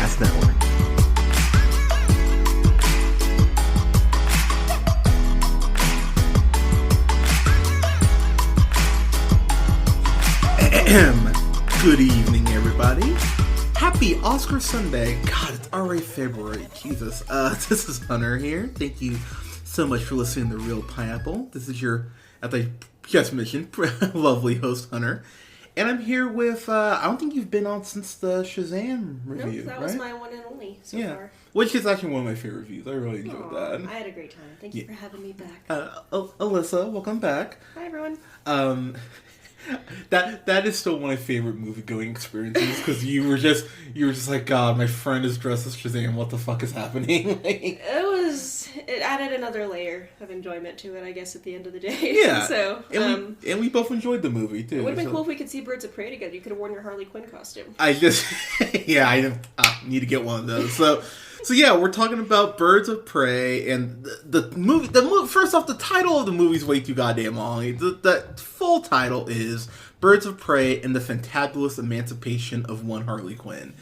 Podcast Network. Good evening, everybody. Happy Oscar Sunday. God, it's already February. Jesus. This is Hunter here. Thank you so much for listening to Real Pineapple. This is your, as I just mentioned, lovely host, Hunter. And I'm here with, I don't think you've been on since the Shazam review, that right? was my one and only so far. Which is actually one of my favorite reviews. I really enjoyed that. I had a great time. Thank you for having me back. Allissa, welcome back. Hi, everyone. That is still one of my favorite movie-going experiences, because you were just like, God, my friend is dressed as Shazam, what the fuck is happening? It added another layer of enjoyment to it, I guess, at the end of the day. Yeah. So, and we both enjoyed the movie, too. It would have been cool if we could see Birds of Prey together. You could have worn your Harley Quinn costume. I need to get one of those. So yeah, we're talking about Birds of Prey, and the movie. First off, the title of the movie is way too goddamn long. The full title is Birds of Prey and the Fantabulous Emancipation of One Harley Quinn.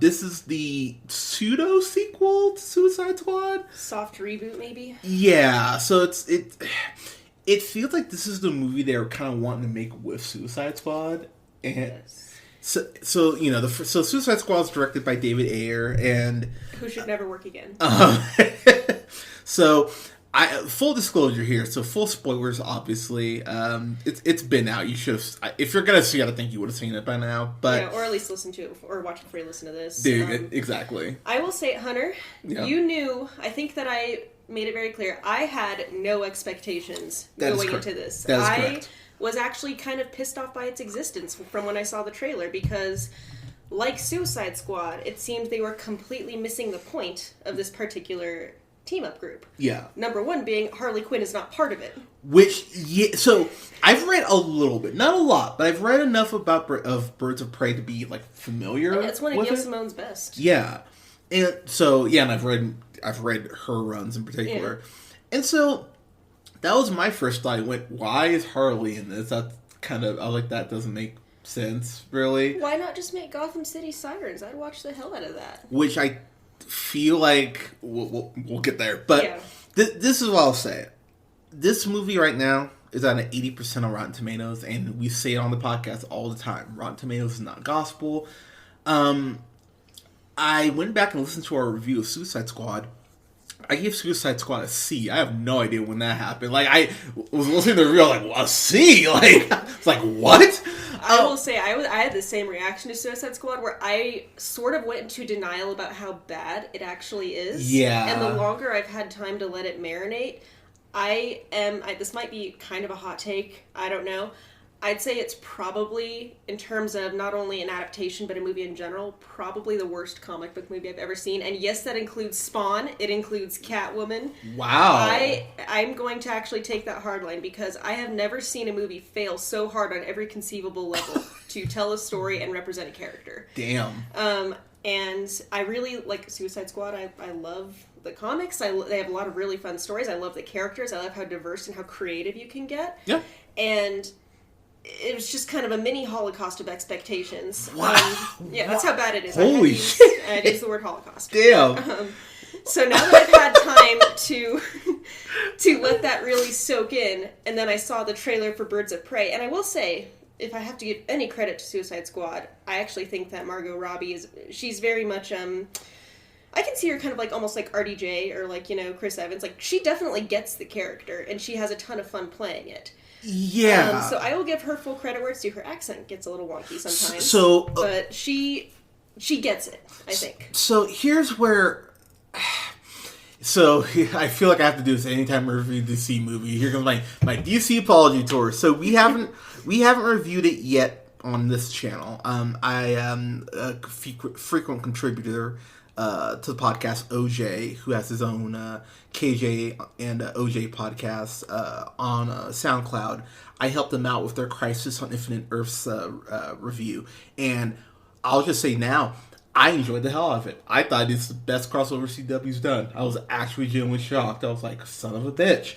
This is the pseudo sequel to Suicide Squad. Soft reboot, maybe. Yeah. So it feels like this is the movie they were kind of wanting to make with Suicide Squad, and. Yes. So you know, so Suicide Squad is directed by David Ayer, and who should never work again. So, full disclosure here. So, full spoilers. Obviously, it's been out. You should have, if you're gonna see it, I think you would have seen it by now. But yeah, or at least listen to it or watch it before you listen to this. Dude, exactly. I will say, Hunter, you knew. I think that I made it very clear. I had no expectations going into this. That is correct. Was actually kind of pissed off by its existence from when I saw the trailer, because like Suicide Squad, it seemed they were completely missing the point of this particular team-up group. Yeah. Number one being Harley Quinn is not part of it. So I've read a little bit, not a lot, but I've read enough about Birds of Prey to be like familiar. Yeah, it's one of Gail Simone's best. Yeah, and so and I've read her runs in particular, and so. That was my first thought. I went, why is Harley in this? That's kind of, I was like, that doesn't make sense, really. Why not just make Gotham City Sirens? I'd watch the hell out of that. Which I feel like, we'll get there. But this is what I'll say. This movie right now is at an 80% on Rotten Tomatoes, and we say it on the podcast all the time. Rotten Tomatoes is not gospel. I went back and listened to our review of Suicide Squad. I gave Suicide Squad a C. I have no idea when that happened. Like, I was listening to the review, like, well, a C? Like, it's like, what? I will say, I had the same reaction to Suicide Squad, where I sort of went into denial about how bad it actually is. Yeah. And the longer I've had time to let it marinate, this might be kind of a hot take, I don't know. I'd say it's probably, in terms of not only an adaptation, but a movie in general, probably the worst comic book movie I've ever seen. And yes, that includes Spawn. It includes Catwoman. Wow. I'm going to actually take that hard line, because I have never seen a movie fail so hard on every conceivable level to tell a story and represent a character. Damn. And I really like Suicide Squad. I love the comics. They have a lot of really fun stories. I love the characters. I love how diverse and how creative you can get. Yeah. And it was just kind of a mini Holocaust of expectations. Wow. That's how bad it is. Holy shit. I'd use the word Holocaust. Damn. So now that I've had time to let that really soak in, and then I saw the trailer for Birds of Prey, and I will say, if I have to give any credit to Suicide Squad, I actually think that Margot Robbie she's very much, I can see her kind of like almost like RDJ or like, Chris Evans. Like, she definitely gets the character, and she has a ton of fun playing it. Yeah. So I will give her full credit where it's due. Her accent gets a little wonky sometimes. But she gets it, I think. So here's where... So I feel like I have to do this anytime I review a DC movie. Here comes my DC apology tour. So we haven't reviewed it yet on this channel. I am a frequent contributor to the podcast, OJ, who has his own KJ and OJ podcasts on SoundCloud. I helped them out with their Crisis on Infinite Earths review, and I'll just say now, I enjoyed the hell out of it. I thought it's the best crossover CW's done. I was actually genuinely shocked. I was like, son of a bitch.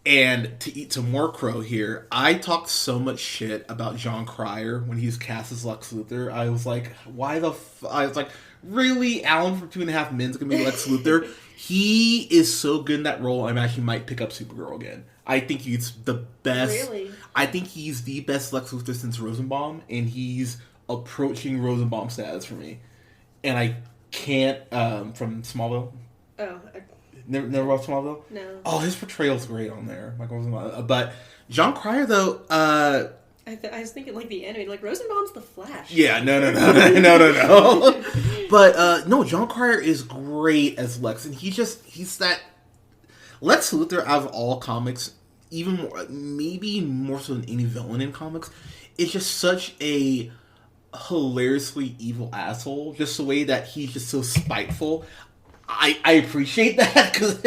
And to eat some more crow here, I talked so much shit about Jon Cryer when he was cast as Lex Luthor. I was like, I was like, really? Alan from 2.5 Men is going to be Lex Luthor? He is so good in that role, I actually might pick up Supergirl again. I think he's the best. Really? I think he's the best Lex Luthor since Rosenbaum, and he's approaching Rosenbaum status for me. And I can't, from Smallville. Oh, Never watched Smallville? No. Oh, his portrayal's great on there. But Jon Cryer, though, I was thinking like the anime, like Rosenbaum's the Flash. Yeah, no. But no, Jon Cryer is great as Lex, and he's that Lex Luthor out of all comics, even more, maybe more so than any villain in comics, is just such a hilariously evil asshole. Just the way that he's just so spiteful. I appreciate that because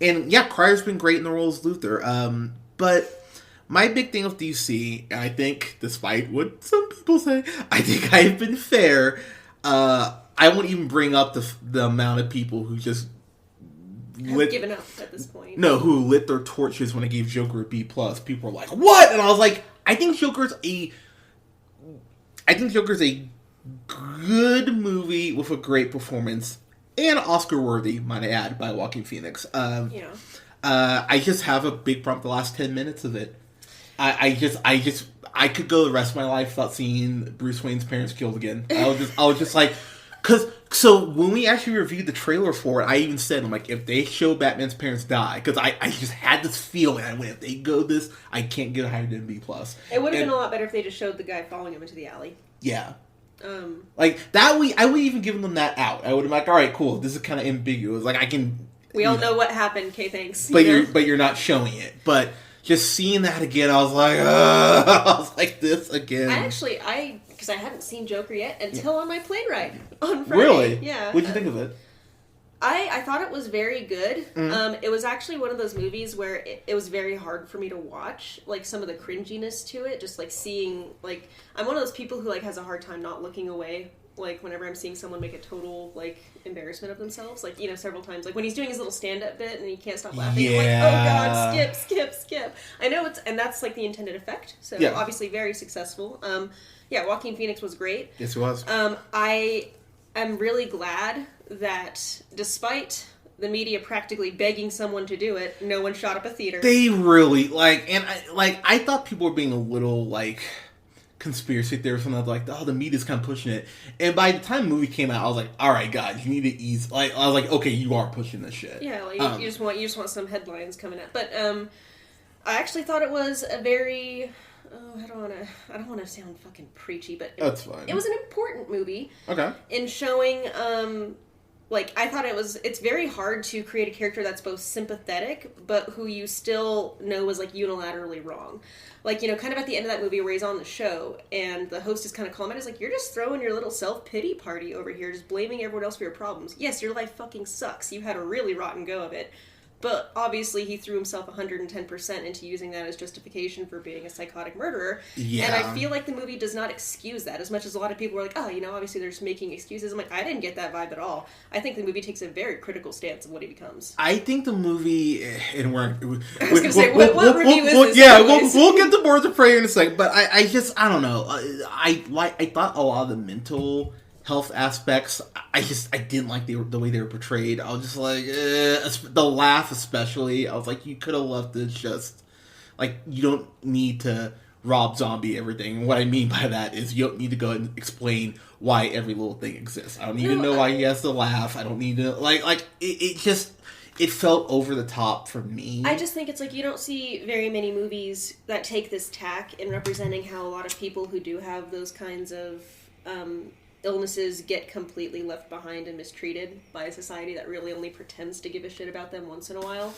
and yeah, Cryer's been great in the role as Luthor. But my big thing with DC, and I think, despite what some people say, I think I've been fair. I won't even bring up the amount of people who just given up at this point. No, who lit their torches when I gave Joker a B+. People were like, "What?" And I was like, I think Joker's a good movie with a great performance. And Oscar-worthy, might I add, by Joaquin Phoenix. I just have a big problem with the last 10 minutes of it. I could go the rest of my life without seeing Bruce Wayne's parents killed again. I was just like, so when we actually reviewed the trailer for it, I even said, I'm like, if they show Batman's parents die, because I just had this feeling, I went, if they go this, I can't get higher than B+. It would have been a lot better if they just showed the guy following him into the alley. Yeah. Like that I would even given them that out. I would have been like, all right, cool. This is kind of ambiguous. Like I can. We all know what happened. Okay, thanks. But you're not showing it. But just seeing that again, I was like, this again. Because I hadn't seen Joker yet until on my plane ride on Friday. Really? Yeah. What'd you think of it? I thought it was very good. Mm-hmm. It was actually one of those movies where it was very hard for me to watch, like some of the cringiness to it, just like seeing, like, I'm one of those people who like has a hard time not looking away, like whenever I'm seeing someone make a total like embarrassment of themselves, like, you know, several times, like when he's doing his little stand-up bit and he can't stop laughing, I'm like, oh god, skip. I know and that's like the intended effect, so obviously very successful. Joaquin Phoenix was great. Yes, he was. I'm really glad that despite the media practically begging someone to do it, no one shot up a theater. They really, I thought people were being a little, conspiracy theorists and the media's kind of pushing it. And by the time the movie came out, I was like, all right, guys, you need to ease, I was like, okay, you are pushing this shit. Yeah, you just want some headlines coming up. But, I actually thought it was a very... I don't want to sound fucking preachy, but that's fine. It was an important movie. Okay. In showing, I thought it's very hard to create a character that's both sympathetic, but who you still know was, unilaterally wrong. Kind of at the end of that movie where he's on the show, and the host is kind of calm, and he's like, you're just throwing your little self-pity party over here, just blaming everyone else for your problems. Yes, your life fucking sucks. You had a really rotten go of it. But obviously he threw himself 110% into using that as justification for being a psychotic murderer. Yeah. And I feel like the movie does not excuse that, as much as a lot of people were like, obviously they're just making excuses. I'm like, I didn't get that vibe at all. I think the movie takes a very critical stance of what he becomes. I think the movie, and I was going to say, what review is this? Yeah, we'll get to Birds of Prey in a second, but I don't know. I thought a lot of the mental health aspects, I didn't like the way they were portrayed. I was just like, the laugh especially. I was like, you could have left this just, you don't need to Rob Zombie everything. And what I mean by that is you don't need to go and explain why every little thing exists. I don't need to know why he has to laugh. I don't need to, it felt over the top for me. I just think it's you don't see very many movies that take this tack in representing how a lot of people who do have those kinds of, illnesses get completely left behind and mistreated by a society that really only pretends to give a shit about them once in a while.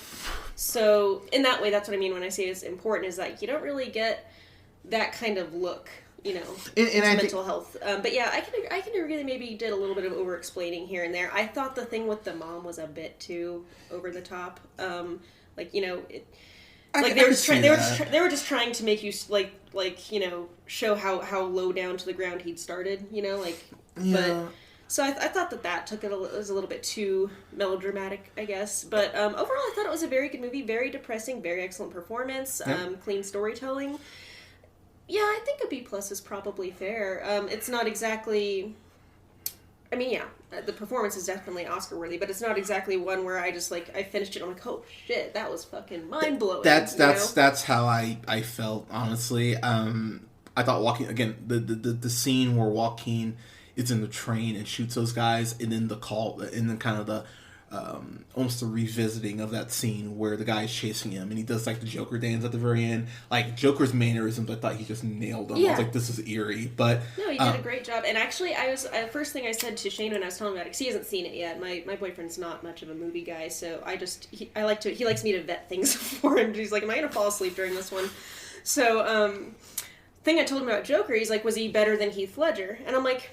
So, in that way, that's what I mean when I say it's important, is that you don't really get that kind of look, into mental health. But yeah, I can agree they maybe did a little bit of over-explaining here and there. I thought the thing with the mom was a bit too over the top. They were just trying to make you show how low down to the ground he'd started, Yeah. So I thought that took it was a little bit too melodramatic, I guess. But overall, I thought it was a very good movie, very depressing, very excellent performance, clean storytelling. Yeah, I think a B+ is probably fair. It's not exactly... I mean, yeah, the performance is definitely Oscar-worthy, but it's not exactly one where I just, like, I finished it, I'm like, oh, shit, that was fucking mind-blowing. That's how I felt, honestly. I thought the scene where Joaquin is in the train and shoots those guys, and then kind of the almost the revisiting of that scene where the guy is chasing him and he does like the Joker dance at the very end. Like Joker's mannerisms, I thought he just nailed them. Yeah. I was like, this is eerie, but no, he did a great job. And actually, first thing I said to Shane when I was telling him about it, because he hasn't seen it yet. My boyfriend's not much of a movie guy, so he likes me to vet things for him. He's like, am I gonna fall asleep during this one? So thing I told him about Joker, he's like, was he better than Heath Ledger? And I'm like,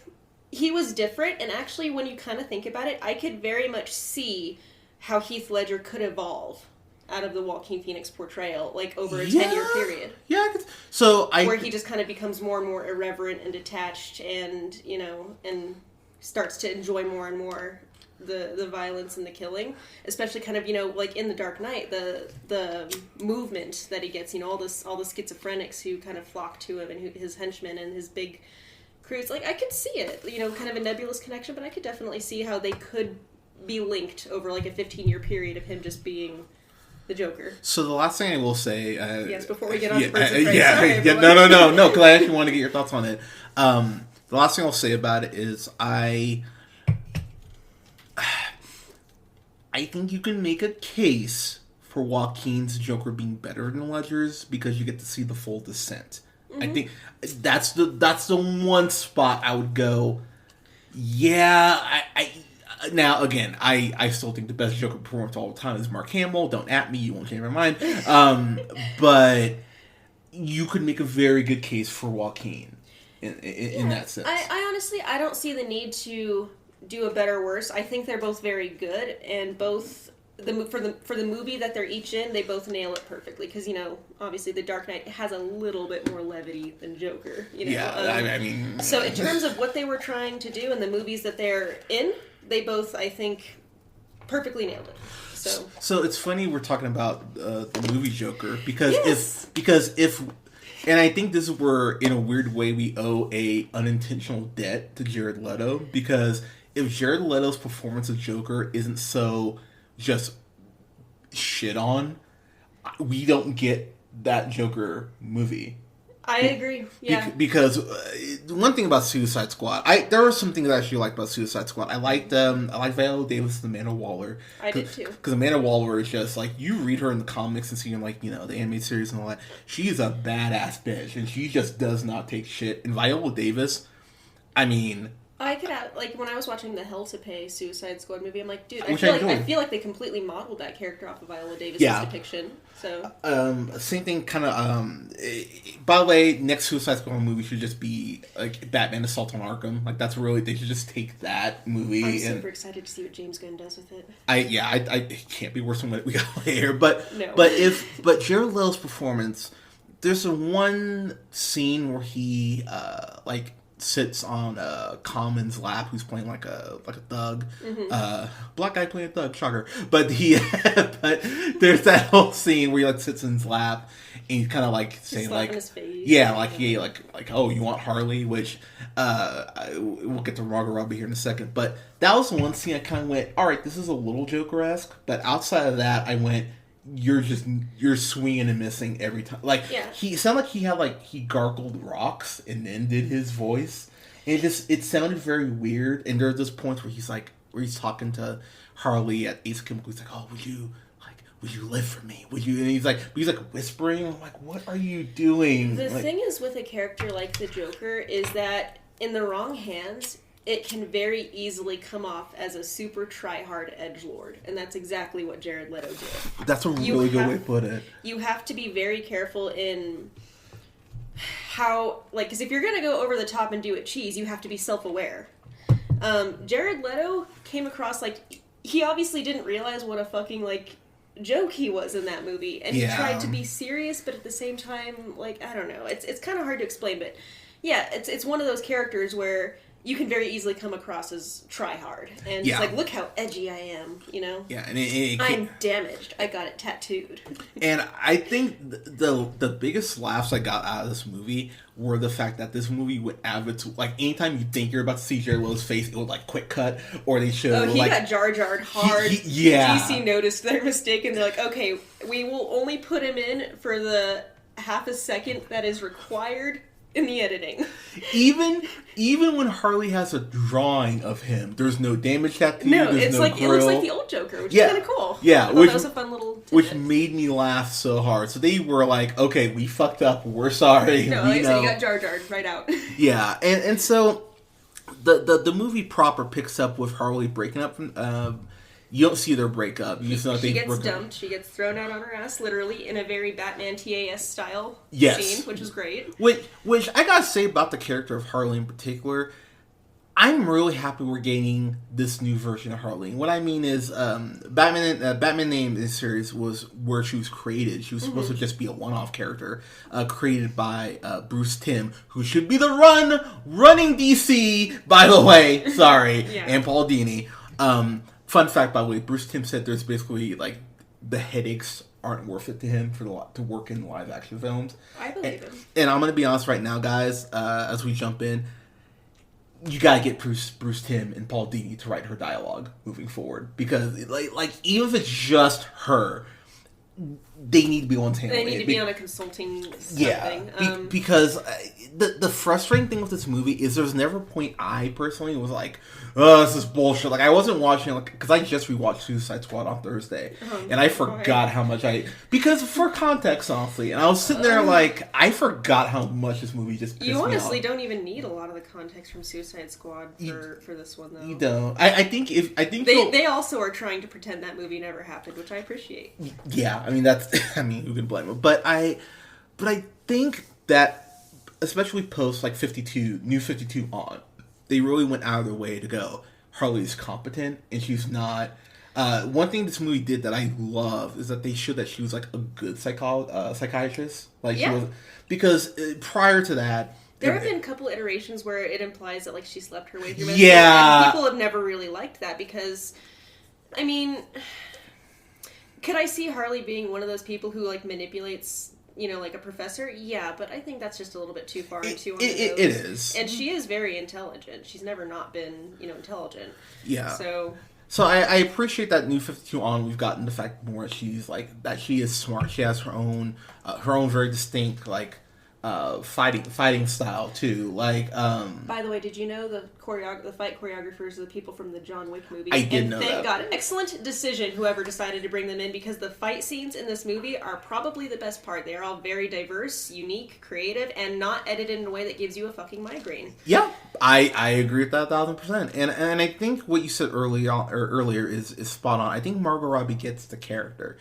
he was different, and actually, when you kind of think about it, I could very much see how Heath Ledger could evolve out of the Joaquin Phoenix portrayal, like, over a 10-year period. Yeah, where he just kind of becomes more and more irreverent and detached and, you know, and starts to enjoy more and more the violence and the killing. Especially kind of, you know, like, in The Dark Knight, the movement that he gets, you know, all the schizophrenics who kind of flock to him and his henchmen and his big... crews. Like, I could see it, you know, kind of a nebulous connection, but I could definitely see how they could be linked over, like, a 15-year period of him just being the Joker. So the last thing I will say... yes, before we get on to Birds of Prey. No, because I actually want to get your thoughts on it. The last thing I'll say about it is I think you can make a case for Joaquin's Joker being better than Ledger's because you get to see the full descent. Mm-hmm. I think that's the one spot I would go, yeah, now, again, I still think the best Joker performance all the time is Mark Hamill. Don't at me, you won't change my mind. But you could make a very good case for Joaquin in that sense. I honestly, I don't see the need to do a better or worse. I think they're both very good, and both... For the movie that they're each in, they both nail it perfectly. Because, you know, obviously The Dark Knight has a little bit more levity than Joker. You know? Yeah, I mean... So in terms of what they were trying to do in the movies that they're in, they both, I think, perfectly nailed it. So it's funny we're talking about the movie Joker, because yes. if and I think this is where, in a weird way, we owe a unintentional debt to Jared Leto, because if Jared Leto's performance of Joker isn't so... just shit on, we don't get that Joker movie. I agree. Yeah. Because one thing about Suicide Squad, there were some things I actually liked about Suicide Squad. I liked Viola Davis as Amanda Waller. I did too. Because Amanda Waller is just like, you read her in the comics and see her, like, you know, the animated series and all that. She's a badass bitch, and she just does not take shit. And Viola Davis, I mean. I could have, like, when I was watching the Hell to Pay Suicide Squad movie, I'm like, dude, I feel like they completely modeled that character off of Viola Davis' depiction. So same thing, kind of. By the way, next Suicide Squad movie should just be like Batman: Assault on Arkham. Like, that's really, they should just take that movie. I'm super excited to see what James Gunn does with it. It can't be worse than what we got later. But no. but Jared Leto's performance, there's one scene where he like sits on Common's lap, who's playing like a thug, black guy playing a thug, shocker. But but there's that whole scene where he like sits in his lap and he's kind of like saying like, his face. like oh, you want Harley, which we'll get to Margot Robbie here in a second. But that was one scene I kind of went, all right, this is a little Joker-esque. But outside of that, I went, you're swinging and missing every time. Like, he sounded like he gargled rocks and then did his voice. And it sounded very weird. And there are those points where he's talking to Harley at Ace Chemical. He's like, oh, would you live for me? Would you? And he's like whispering. I'm like, what are you doing? The thing is with a character like the Joker is that in the wrong hands, it can very easily come off as a super try-hard edgelord. And that's exactly what Jared Leto did. That's a really good way to put it. You have to be very careful in how... like, because if you're going to go over the top and do it cheese, you have to be self-aware. Jared Leto came across like... he obviously didn't realize what a fucking, like, joke he was in that movie. And he tried to be serious, but at the same time, like, I don't know. It's kind of hard to explain, but... yeah, it's one of those characters where you can very easily come across as try hard. And it's like, look how edgy I am, you know? Yeah, and I'm damaged. I got it tattooed. And I think the biggest laughs I got out of this movie were the fact that this movie would advert to, like, anytime you think you're about to see Jared Leto's face, it would, like, quick cut, or they show, he like... got Jar Jar'd hard. DC noticed their mistake, and they're like, okay, we will only put him in for the half a second that is required in the editing. Even when Harley has a drawing of him, there's no damage tattoo. No, it's no like grill. It looks like the old Joker, which is kind of cool. Yeah, that was a fun little tidbit. Which made me laugh so hard. So they were like, "Okay, we fucked up. We're sorry." No, like I said, you got Jar Jar'd right out. Yeah, and so the movie proper picks up with Harley breaking up from. You don't see their breakup. You just know she gets dumped. She gets thrown out on her ass, literally, in a very Batman TAS style scene, which is great. Which I gotta say about the character of Harley in particular, I'm really happy we're getting this new version of Harley. What I mean is, Batman name in this series was where she was created. She was supposed to just be a one-off character, created by Bruce Timm, who should be the running DC, by the way. Sorry, and Paul Dini. Fun fact, by the way, Bruce Timm said there's basically, like, the headaches aren't worth it to him to work in live action films. I believe him. And I'm going to be honest right now, guys, as we jump in, you got to get Bruce Timm and Paul Dini to write her dialogue moving forward. Because, like even if it's just her, they need to be on table. They need to be on a consulting something. Because the frustrating thing with this movie is there's never a point I personally was like, oh, this is bullshit. Like, I wasn't watching it, because I just rewatched Suicide Squad on Thursday, and I forgot how much because for context, honestly, and I was sitting there like, I forgot how much this movie just pissed me off. You honestly don't even need a lot of the context from Suicide Squad for this one, though. You don't. I think they also are trying to pretend that movie never happened, which I appreciate. Yeah, I mean, who can blame them? But I think that, especially post, like, 52, New 52 on, they really went out of their way to go, Harley's competent, and she's not. One thing this movie did that I love is that they showed that she was, like, a good psychiatrist. Like, she was, because prior to that, there have been a couple iterations where it implies that, like, she slept her way through medicine. Yeah. And people have never really liked that because, I mean, could I see Harley being one of those people who, like, manipulates, you know, like a professor? Yeah, but I think that's just a little bit too far and too on the nose. It is. And she is very intelligent. She's never not been, you know, intelligent. Yeah. So I appreciate that New 52 on, we've gotten the fact more she's, like, that she is smart. She has her own very distinct, like, fighting style too. Like, by the way, did you know the fight choreographers are the people from the John Wick movie? I did know that. Thank God. Excellent decision, whoever decided to bring them in, because the fight scenes in this movie are probably the best part. They are all very diverse, unique, creative, and not edited in a way that gives you a fucking migraine. Yeah, I agree with that 1,000%. And I think what you said earlier is spot on. I think Margot Robbie gets the character.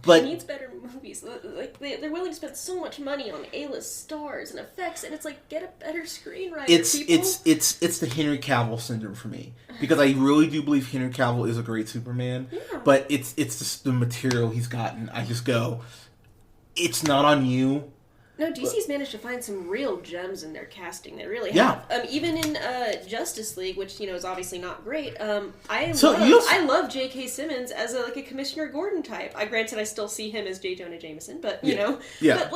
But she needs better movies. Like, they're willing to spend so much money on A-list stars and effects, and it's like, get a better screenwriter. It's the Henry Cavill syndrome for me, because I really do believe Henry Cavill is a great Superman. Yeah. But it's just the material he's gotten. I just go, it's not on you. No, DC's managed to find some real gems in their casting. They really have. Even in Justice League, which, you know, is obviously not great. I love J.K. Simmons as a Commissioner Gordon type. Granted, I still see him as J. Jonah Jameson, but you know. Yeah. But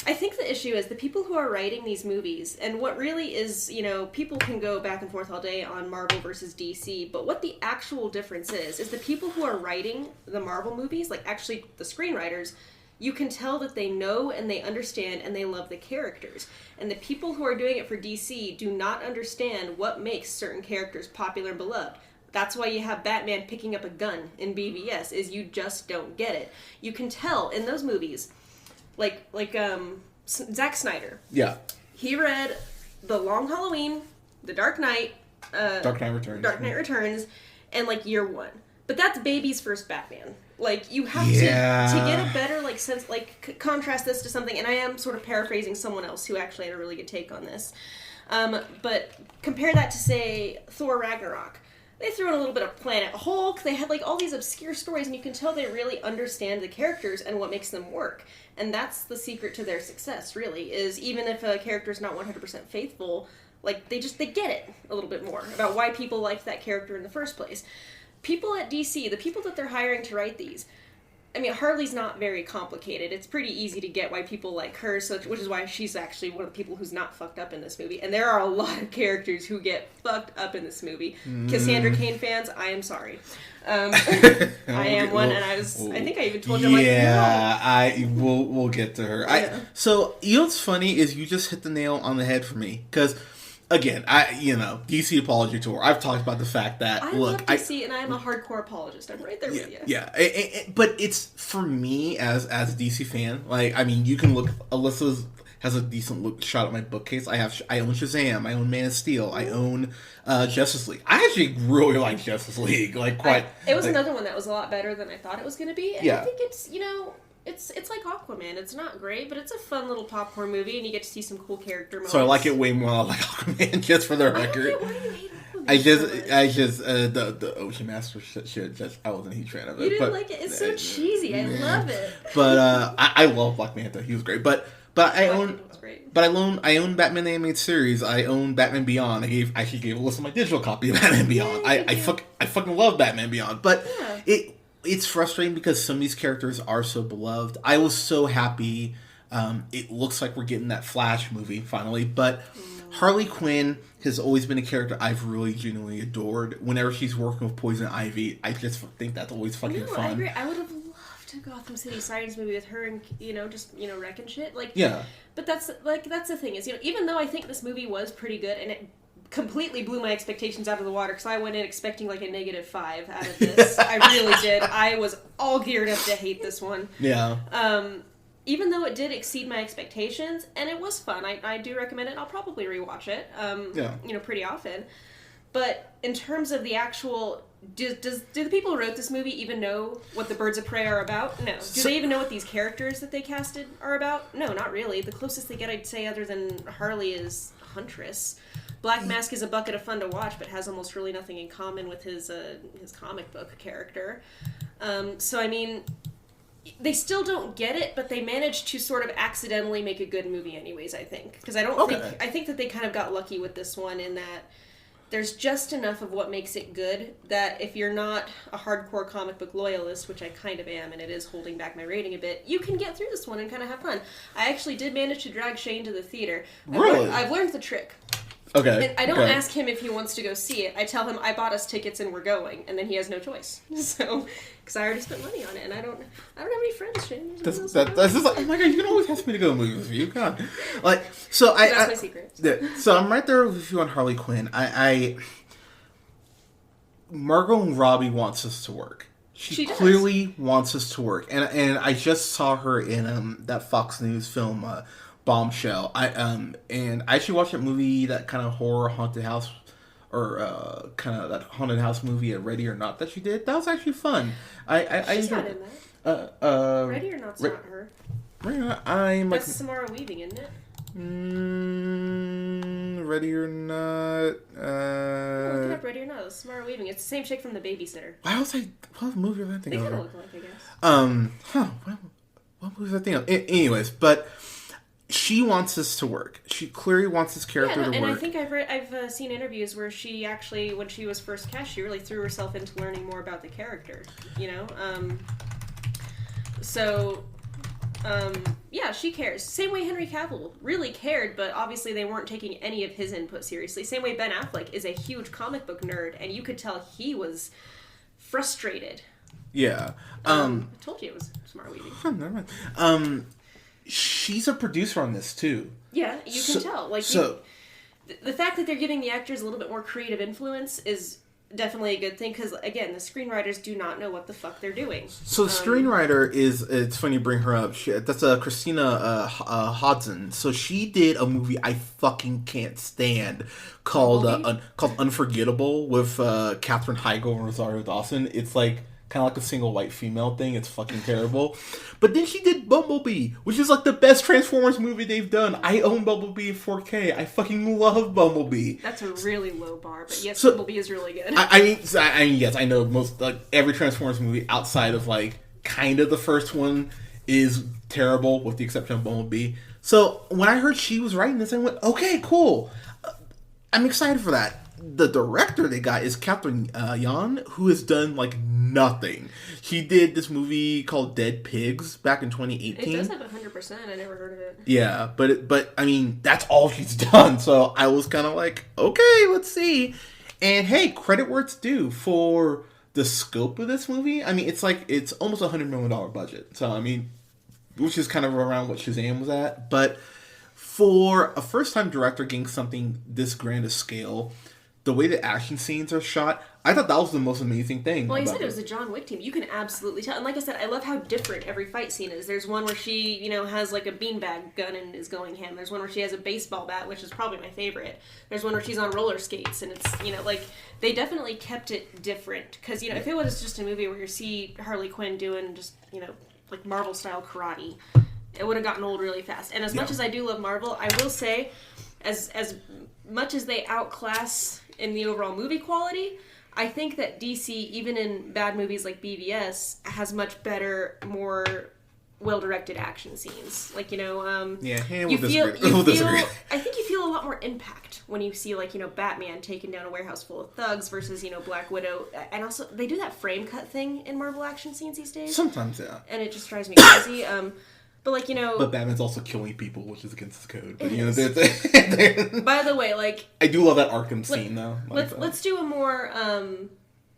I think the issue is the people who are writing these movies, and what really is, you know, people can go back and forth all day on Marvel versus DC, but what the actual difference is the people who are writing the Marvel movies, like actually the screenwriters, you can tell that they know and they understand and they love the characters. And the people who are doing it for DC do not understand what makes certain characters popular and beloved. That's why you have Batman picking up a gun in BVS, is you just don't get it. You can tell in those movies, like Zack Snyder. Yeah. He read The Long Halloween, The Dark Knight, Dark Knight Returns, and, like, Year One. But that's baby's first Batman. Like, you have to get a better, like, sense, like, contrast this to something, and I am sort of paraphrasing someone else who actually had a really good take on this. But compare that to, say, Thor Ragnarok. They threw in a little bit of Planet Hulk. They had like all these obscure stories, and you can tell they really understand the characters and what makes them work. And that's the secret to their success, really, is even if a character's not 100% faithful, like they get it a little bit more about why people liked that character in the first place. People at DC, the people that they're hiring to write these, I mean, Harley's not very complicated. It's pretty easy to get why people like her, which is why she's actually one of the people who's not fucked up in this movie. And there are a lot of characters who get fucked up in this movie. Cassandra Cain fans, I am sorry. I am one, and I think I even told you, we'll get to her. Yeah. So, you know what's funny is you just hit the nail on the head for me, because... Again, DC apology tour. I've talked about the fact that I love DC, and I'm a hardcore apologist. I'm right there with you. Yeah, but it's for me as a DC fan. Like, I mean, you can look. Alissa has a decent shot at my bookcase. I own Shazam. I own Man of Steel. I own Justice League. I actually really like Justice League. Like, it was another one that was a lot better than I thought it was going to be. And I think it's It's like Aquaman. It's not great, but it's a fun little popcorn movie, and you get to see some cool character moments. So I like it way more than I like Aquaman, just for the record. Why do you hate Aquaman? The Ocean Master shit. I wasn't a huge fan of it. You didn't like it? It's so cheesy. I love it. But I love Black Manta. He was great. But I own Batman the Animated Series. I own Batman Beyond. I actually gave Alyssa my digital copy of Batman Beyond. I fucking love Batman Beyond. But it's frustrating because some of these characters are so beloved. I was so happy. It looks like we're getting that Flash movie finally. But Harley Quinn has always been a character I've really genuinely adored. Whenever she's working with Poison Ivy, I just think that's always fucking fun. I agree. I would have loved a Gotham City Sirens movie with her and, wrecking shit. But that's the thing is, even though I think this movie was pretty good and it completely blew my expectations out of the water because I went in expecting like a -5 out of this. I really did. I was all geared up to hate this one. Yeah. Even though it did exceed my expectations, and it was fun. I do recommend it. I'll probably rewatch it. Pretty often. But in terms of the actual, do the people who wrote this movie even know what the Birds of Prey are about? No. Do they even know what these characters that they casted are about? No, not really. The closest they get, I'd say, other than Harley, is Huntress. Black Mask is a bucket of fun to watch, but has almost really nothing in common with his comic book character. So, I mean, they still don't get it, but they managed to sort of accidentally make a good movie anyways, I think. Because I think that they kind of got lucky with this one in that there's just enough of what makes it good that if you're not a hardcore comic book loyalist, which I kind of am, and it is holding back my rating a bit, you can get through this one and kind of have fun. I actually did manage to drag Shane to the theater. Really? I've learned the trick. Okay. And I don't ask him if he wants to go see it. I tell him I bought us tickets and we're going, and then he has no choice. So, because I already spent money on it, and I don't have any friends, Shane. That's just like, oh my god, you can always ask me to go to movies with you. God, that's my secret. So I'm right there with you on Harley Quinn. Margot Robbie wants us to work. She clearly wants us to work, and I just saw her in that Fox News film. Bombshell. And I actually watched that movie, that kind of horror haunted house, or kind of that haunted house movie, Ready or Not, that she did. That was actually fun. She's not in that. Ready or Not's not her. Ready or Not. That's Samara Weaving, isn't it? Ready or Not. Look it up. Ready or Not. It's Samara Weaving. It's the same chick from The Babysitter. What movie was I thinking of? They kind of look alike, I guess. What movie was I thinking of? Anyways, but she wants this to work. She clearly wants this character to work. And I think I've seen interviews where she actually, when she was first cast, she really threw herself into learning more about the character. She cares. Same way Henry Cavill really cared, but obviously they weren't taking any of his input seriously. Same way Ben Affleck is a huge comic book nerd, and you could tell he was frustrated. Yeah. I told you it was Samara Weaving. Never mind. She's a producer on this too. Yeah, you can tell. The fact that they're giving the actors a little bit more creative influence is definitely a good thing, because again, the screenwriters do not know what the fuck they're doing. So the screenwriter it's funny you bring her up. That's Christina Hodson. So she did a movie I fucking can't stand called Unforgettable with Katherine Heigl and Rosario Dawson. It's like kind of like a single white female thing. It's fucking terrible. But then she did Bumblebee, which is like the best Transformers movie they've done. I own Bumblebee in 4K. I fucking love Bumblebee. That's a really low bar, but yes, Bumblebee is really good. I mean, yes, I know most, like, every Transformers movie outside of, like, kind of the first one is terrible, with the exception of Bumblebee. So when I heard she was writing this, I went, okay, cool. I'm excited for that. The director they got is Catherine Yan, who has done, like, nothing. She did this movie called Dead Pigs back in 2018. It does have 100%. I never heard of it. Yeah, but I mean, that's all she's done. So I was kind of like, okay, let's see. And hey, credit where it's due for the scope of this movie. I mean, it's almost $100 million budget. So, I mean, which is kind of around what Shazam was at. But for a first-time director getting something this grand a scale, the way the action scenes are shot, I thought that was the most amazing thing. Well, you said it was a John Wick team. You can absolutely tell. And like I said, I love how different every fight scene is. There's one where she, has like a beanbag gun and is going ham. There's one where she has a baseball bat, which is probably my favorite. There's one where she's on roller skates, and it's, like, they definitely kept it different. Because, if it was just a movie where you see Harley Quinn doing just, like Marvel-style karate, it would have gotten old really fast. And as much as I do love Marvel, I will say, as much as they outclass in the overall movie quality, I think that DC, even in bad movies like BVS, has much better, more well-directed action scenes. Like, we'll you feel, I think you feel a lot more impact when you see, like, Batman taking down a warehouse full of thugs versus, Black Widow. And also, they do that frame cut thing in Marvel action scenes these days. Sometimes, yeah. And it just drives me crazy. But, like, But Batman's also killing people, which is against the code. But, by the way, like... I do love that Arkham scene, though. Let's do a more,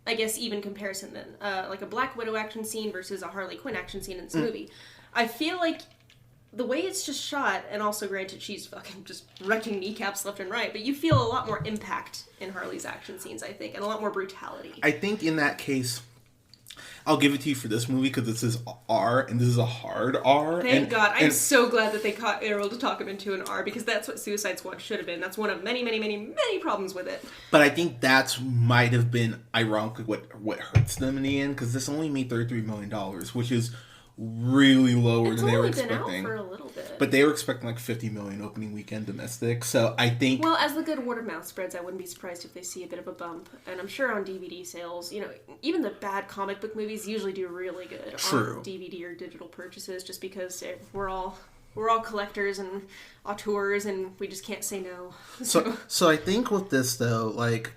I guess, even comparison, then. Like a Black Widow action scene versus a Harley Quinn action scene in this movie. I feel like the way it's just shot, and also granted she's fucking just wrecking kneecaps left and right, but you feel a lot more impact in Harley's action scenes, I think, and a lot more brutality. I think in that case... I'll give it to you for this movie because this is R, and this is a hard R. Thank God. I'm so glad that they were able to talk him into an R, because that's what Suicide Squad should have been. That's one of many, many, many, many problems with it. But I think that's might have been, ironically, what hurts them in the end, because this only made $33 million, which is really lower than they were expecting. It's only been out for a little bit. But they were expecting like $50 million opening weekend domestic, so I think... Well, as the good word of mouth spreads, I wouldn't be surprised if they see a bit of a bump. And I'm sure on DVD sales, even the bad comic book movies usually do really good on DVD or digital purchases, just because we're all collectors and auteurs, and we just can't say no. So I think with this, though, like,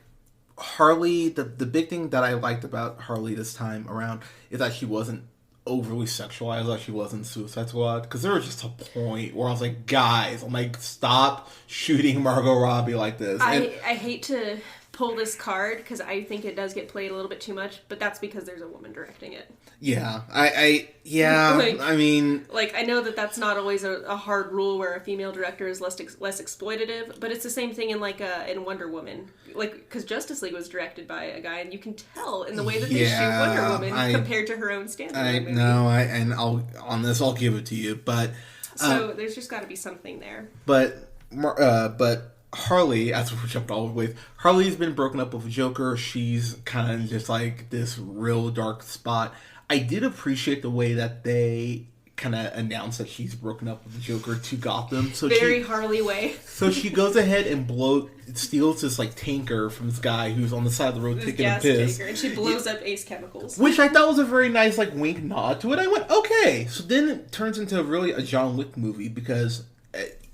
Harley, the big thing that I liked about Harley this time around is that she wasn't overly sexualized like she was in Suicide Squad, because there was just a point where I was like, guys, I'm like, stop shooting Margot Robbie like this. I hate to pull this card, because I think it does get played a little bit too much, but that's because there's a woman directing it. Yeah, I mean... Like, I know that that's not always a hard rule where a female director is less exploitative, but it's the same thing in, like, in Wonder Woman. Like, because Justice League was directed by a guy, and you can tell in the way that they shoot Wonder Woman compared to her own standard. I'll give it to you, but... So, there's just got to be something there. But Harley, as we jumped all the way, Harley's been broken up with Joker. She's kind of just like this real dark spot. I did appreciate the way that they kind of announced that she's broken up with the Joker to Gotham. So Harley way. So she goes ahead and steals this like tanker from this guy who's on the side of the road taking a piss. Tanker, and she blows up Ace Chemicals. Which I thought was a very nice like wink nod to it. I went, okay. So then it turns into really a John Wick movie, because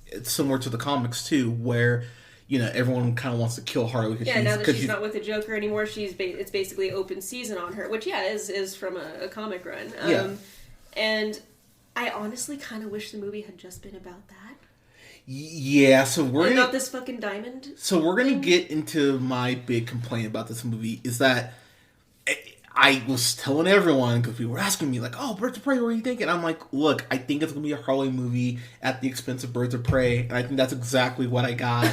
it's similar to the comics too, where everyone kind of wants to kill Harley. Now that she's not with the Joker anymore, it's basically open season on her, which is from a comic run. And I honestly kind of wish the movie had just been about that. Yeah, so not this fucking diamond. So we're gonna get into my big complaint about this movie, is that I was telling everyone, because people were asking me, like, oh, Birds of Prey, what are you thinking? I'm like, look, I think it's going to be a Harley movie at the expense of Birds of Prey, and I think that's exactly what I got.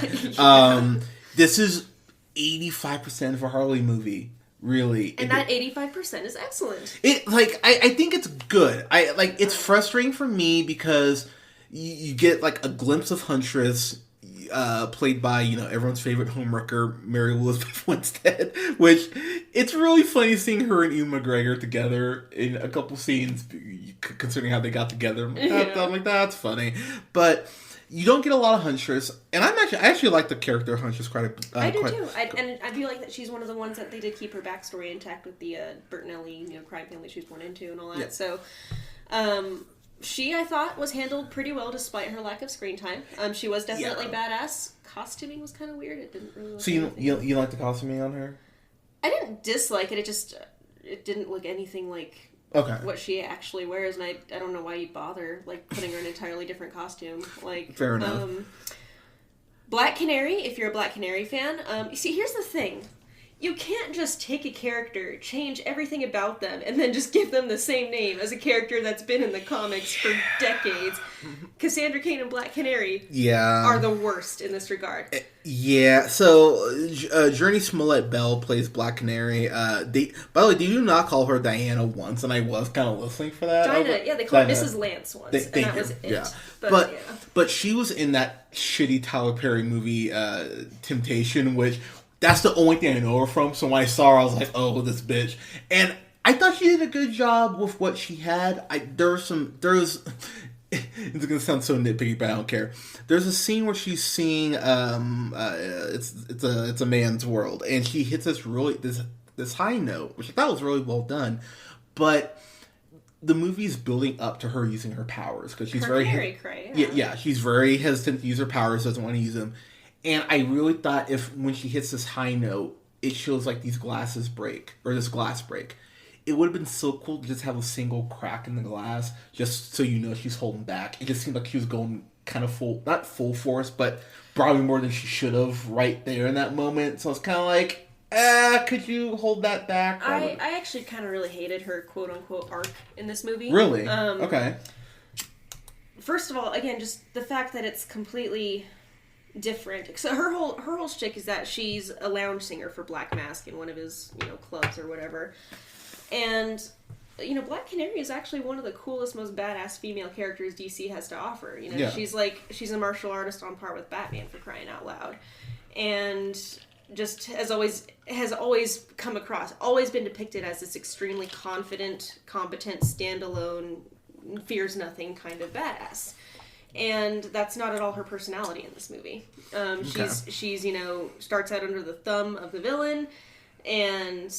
This is 85% of a Harley movie, really. And that 85% is excellent. I think it's good. It's frustrating for me, because you get, like, a glimpse of Huntress, played by, everyone's favorite homewrecker, Mary Elizabeth Winstead, which It's really funny seeing her and Ewan McGregor together in a couple scenes, considering how they got together. I'm like, that's funny. But you don't get a lot of Huntress, and I actually like the character of Huntress quite a bit. I do too. And I feel like that she's one of the ones that they did keep her backstory intact with the Bertinelli, crime family she was born into and all that. Yeah. So, she, I thought, was handled pretty well despite her lack of screen time. She was definitely badass. Costuming was kind of weird. It didn't really look So you like the costuming on her? I didn't dislike it. It didn't look anything like what she actually wears, and I don't know why you bother putting her in an entirely different costume. Fair enough. Black Canary, if you're a Black Canary fan, you see, here's the thing. You can't just take a character, change everything about them, and then just give them the same name as a character that's been in the comics for decades. Cassandra Cain and Black Canary are the worst in this regard. Yeah, so Journey Smollett-Bell plays Black Canary. By the way, did you not call her Diana once? And I was kind of listening for that. They called her Mrs. Lance once, and that was it. Yeah. But she was in that shitty Tyler Perry movie, Temptation, which... That's the only thing I know her from, so when I saw her, I was like, oh, this bitch. And I thought she did a good job with what she had. It's gonna sound so nitpicky, but I don't care. There's a scene where she's seeing, it's a man's world, and she hits this high note, which I thought was really well done, but the movie's building up to her using her powers, because she's she's very hesitant to use her powers, doesn't want to use them. And I really thought when she hits this high note, it shows these glasses break, or this glass break. It would have been so cool to just have a single crack in the glass, just so you know she's holding back. It just seemed like she was going kind of not full force, but probably more than she should have right there in that moment. So it's kind of like, could you hold that back? I actually kind of really hated her quote-unquote arc in this movie. Really? Okay. First of all, again, just the fact that it's completely... different. So her whole shtick is that she's a lounge singer for Black Mask in one of his clubs or whatever, and Black Canary is actually one of the coolest, most badass female characters DC has to offer. She's a martial artist on par with Batman, for crying out loud, and just has always come across, always been depicted as this extremely confident, competent, standalone, fears nothing kind of badass. And that's not at all her personality in this movie. She's starts out under the thumb of the villain, and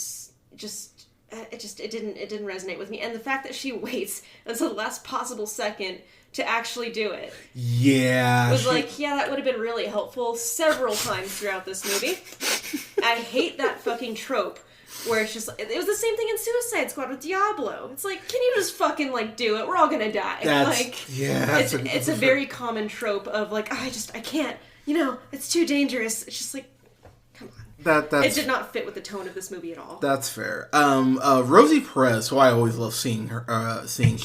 it didn't resonate with me. And the fact that she waits until the last possible second to actually do it, was that would have been really helpful several times throughout this movie. I hate that fucking trope. Where it's just, it was the same thing in Suicide Squad with Diablo. It's like, can you just fucking, do it? We're all gonna die. It's a very common trope of, I can't, it's too dangerous. It's just come on. It did not fit with the tone of this movie at all. That's fair. Rosie Perez, who I always love seeing her, she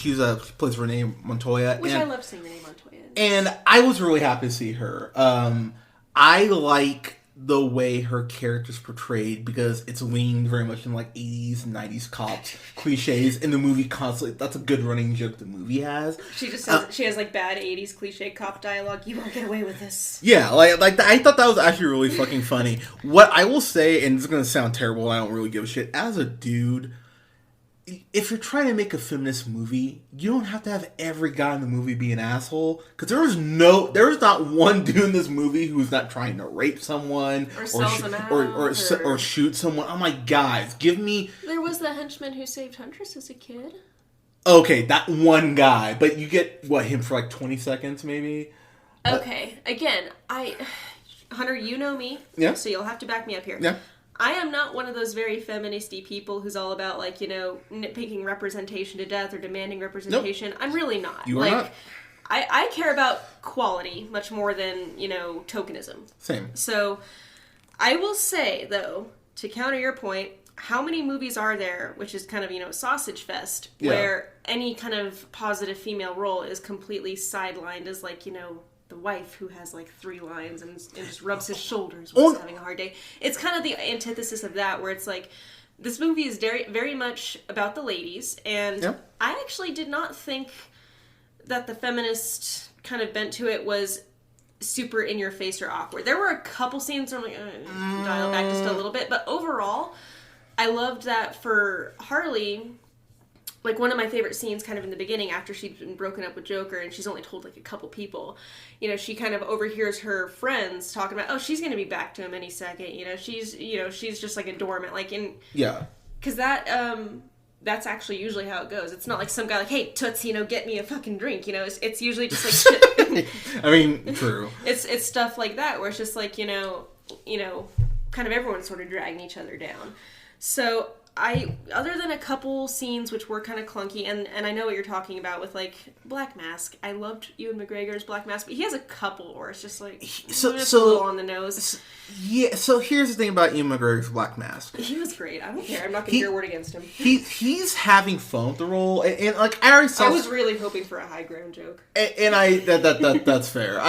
plays Renee Montoya. I love seeing Renee Montoya. And I was really happy to see her. I like the way her character's portrayed, because it's leaned very much in 80s and 90s cops cliches in the movie constantly. That's a good running joke the movie has. She just says, she has bad 80s cliche cop dialogue. You won't get away with this. Yeah, I thought that was actually really fucking funny. What I will say, and it's going to sound terrible, I don't really give a shit, as a dude, if you're trying to make a feminist movie, you don't have to have every guy in the movie be an asshole. Because there is not one dude in this movie who's not trying to rape someone or shoot someone. I'm like, guys, give me. There was the henchman who saved Huntress as a kid. Okay, that one guy, but you get him for 20 seconds maybe. Okay, again, Hunter, you know me, so you'll have to back me up here. Yeah. I am not one of those very feministy people who's all about, nitpicking representation to death or demanding representation. Nope. I'm really not. You are not. I care about quality much more than, tokenism. Same. So, I will say, though, to counter your point, how many movies are there, which is kind of, a sausage fest, where any kind of positive female role is completely sidelined as, the wife who has 3 lines and just rubs his shoulders when he's having a hard day. It's kind of the antithesis of that, where it's this movie is very, very much about the ladies, and I actually did not think that the feminist kind of bent to it was super in your face or awkward. There were a couple scenes where I'm dial back just a little bit, but overall, I loved that for Harley. Like, one of my favorite scenes kind of in the beginning after she'd been broken up with Joker and she's only told, like, a couple people, you know, she kind of overhears her friends talking about, oh, she's going to be back to him any second, you know, she's just, like, a doormat, like, in... Yeah. Because that's actually usually how it goes. It's not like some guy like, hey, Toots, you know, get me a fucking drink, you know, it's usually just, like, shit. I mean, true. It's stuff like that where it's just, like, you know, kind of everyone's sort of dragging each other down. So... other than a couple scenes which were kind of clunky, and I know what you're talking about with, like, Black Mask. I loved Ewan McGregor's Black Mask, but he has a couple where it's just, like, a little on the nose. Yeah, so here's the thing about Ewan McGregor's Black Mask. He was great. I don't care. I'm not going to hear a word against him. He's having fun with the role, and like, I already saw... I was really hoping for a high ground joke. And that's fair.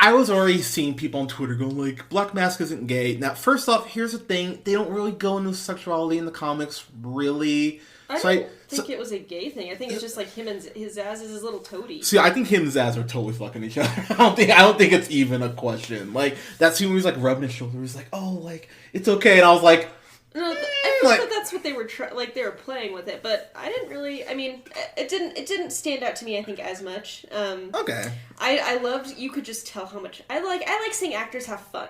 I was already seeing people on Twitter going, like, Black Mask isn't gay. Now, first off, here's the thing. They don't really go into sexuality in the comics, really. I don't think it was a gay thing. I think it's just, like, him and his Zaz is his little toady. See, I think him and Zaz are totally fucking each other. I don't think it's even a question. Like, that scene where he's, like, rubbing his shoulder. He's like, oh, like, it's okay. And I was like... No, I feel like that's what they were they were playing with it, but I didn't really. I mean, it didn't stand out to me. I think as much. Okay. I loved. You could just tell how much I like seeing actors have fun,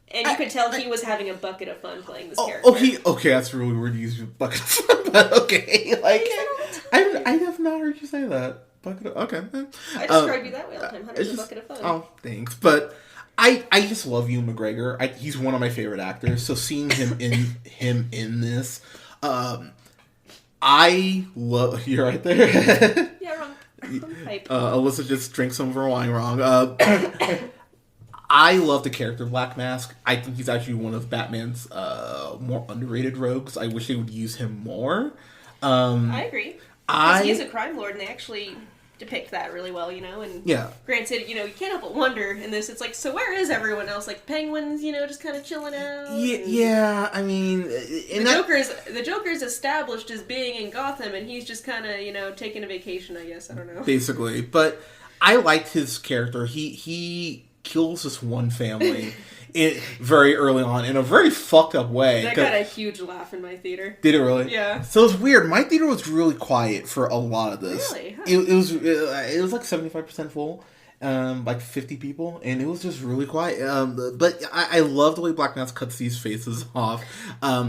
and you could tell he was having a bucket of fun playing this character. Okay, that's really weird to use bucket of fun, but okay, like I have not heard you say that. Bucket of, okay. I describe you that way all the time. Hunter's a bucket of fun. Oh, thanks, but. I just love Ewan McGregor. He's one of my favorite actors. So seeing him in this, I love. You're right there. Yeah, wrong. Allissa just drank some of her wine wrong. I love the character of Black Mask. I think he's actually one of Batman's more underrated rogues. I wish they would use him more. I agree. Because he is a crime lord, and they actually depict that really well, you know, and granted, you know, you can't help but wonder in this, it's like, so where is everyone else? Like, Penguin's, you know, just kind of chilling out. Yeah, I mean... The Joker's established as being in Gotham, and he's just kind of, you know, taking a vacation, I guess, I don't know. Basically, but I liked his character. He kills this one family... very early on in a very fucked up way. That got a huge laugh in my theater. Did it really? Yeah. So it's weird. My theater was really quiet for a lot of this. Really? Huh. It was like 75% full, like 50 people, and it was just really quiet. But I love the way Black Mask cuts these faces off,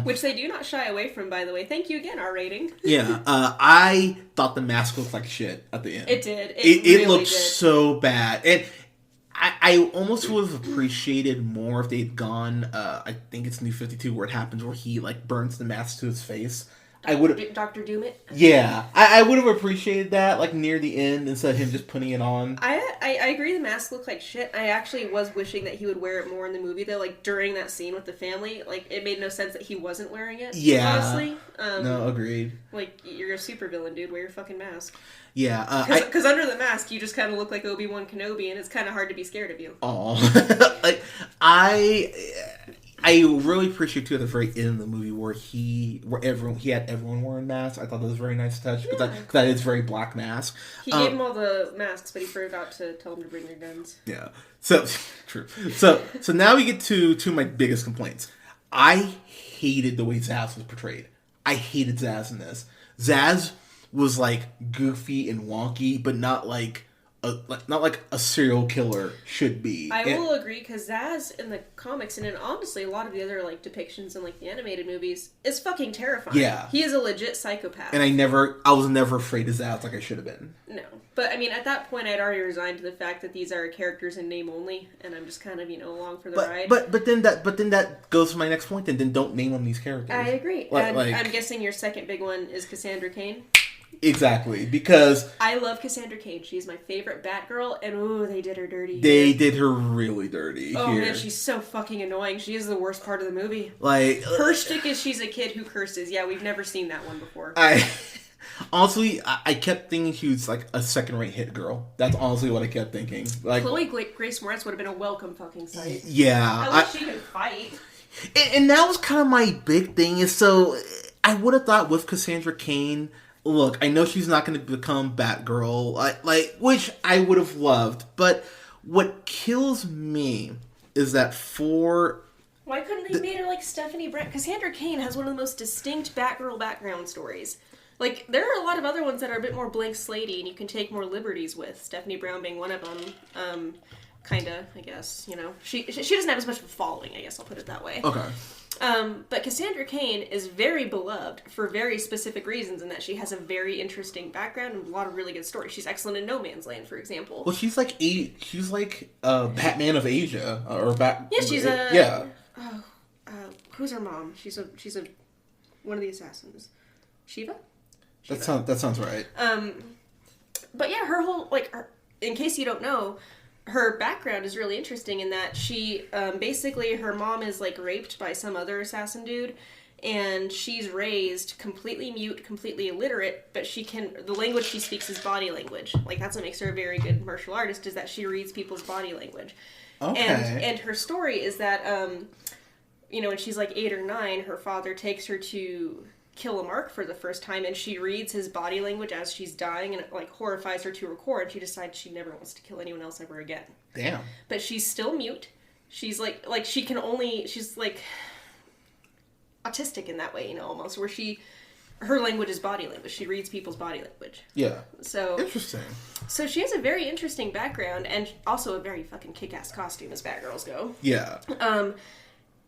which they do not shy away from. By the way, thank you again, R rating. Yeah. I thought the mask looked like shit at the end. It did. It really looked so bad, and. I almost would have appreciated more if they'd gone, I think it's New 52 where it happens where he, like, burns the mask to his face. I would have... Dr. Doom it? Yeah. I would have appreciated that, like, near the end instead of him just putting it on. I agree the mask looked like shit. I actually was wishing that he would wear it more in the movie, though. Like, during that scene with the family, like, it made no sense that he wasn't wearing it. Yeah. Honestly. No, agreed. Like, you're a supervillain, dude. Wear your fucking mask. Yeah. Because under the mask, you just kind of look like Obi-Wan Kenobi, and it's kind of hard to be scared of you. Oh. Like, I really appreciate too at the very end of the movie where he had everyone wearing masks. I thought that was a very nice touch because that is very Black Mask. He gave them all the masks, but he forgot to tell them to bring their guns. Yeah. So true. So now we get to two of my biggest complaints. I hated the way Zaz was portrayed. I hated Zaz in this. Zaz was like goofy and wonky, but not like a serial killer should be. I will agree, because Zaz in the comics and in honestly a lot of the other like depictions in like the animated movies is fucking terrifying. Yeah, he is a legit psychopath. And I was never afraid of Zaz like I should have been. No, but I mean at that point I'd already resigned to the fact that these are characters in name only, and I'm just kind of along for the ride. But then that goes to my next point. Then don't name them these characters. I agree. I'm guessing your second big one is Cassandra Cain. Exactly, because... I love Cassandra Cain. She's my favorite Batgirl, and ooh, they did her dirty. They did her really dirty here. Man, she's so fucking annoying. She is the worst part of the movie. Like... Her shtick is she's a kid who curses. Yeah, we've never seen that one before. Honestly, I kept thinking she was like a second-rate hit girl. That's honestly what I kept thinking. Like Chloe Grace Moretz would have been a welcome fucking sight. Yeah. At least she can fight. And that was kind of my big thing, is so... I would have thought with Cassandra Cain... Look, I know she's not going to become Batgirl, which I would have loved, but what kills me is that for Why couldn't they have made her like Stephanie Brown? Cassandra Cain has one of the most distinct Batgirl background stories. Like, there are a lot of other ones that are a bit more blank slatey and you can take more liberties with. Stephanie Brown being one of them. Kinda, I guess, you know. She doesn't have as much of a following, I guess I'll put it that way. Okay. But Cassandra Cain is very beloved for very specific reasons in that she has a very interesting background and a lot of really good stories. She's excellent in No Man's Land, for example. Well, she's like Batman of Asia, or Yeah, she's a... Yeah. Who's her mom? She's a one of the assassins. Shiva? That sounds right. But yeah, her whole, like, in case you don't know, her background is really interesting in that she, basically, her mom is, like, raped by some other assassin dude, and she's raised completely mute, completely illiterate, but the language she speaks is body language. Like, that's what makes her a very good martial artist, is that she reads people's body language. Okay. And her story is that, you know, when she's, like, 8 or 9, her father takes her to kill a mark for the first time, and she reads his body language as she's dying, and it like horrifies her to her core, and she decides she never wants to kill anyone else ever again. Damn. But she's still mute. She's like she's like autistic in that way, you know, almost, where her language is body language. She reads people's body language. Yeah. So interesting. So she has a very interesting background, and also a very fucking kick-ass costume as Batgirls go. Yeah.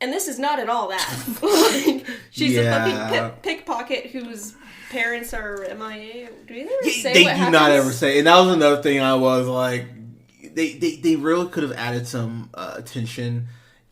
And this is not at all that. Like, she's a fucking pickpocket whose parents are MIA. Do they ever say they what do happens? not ever say. And that was another thing I was like, they really could have added some attention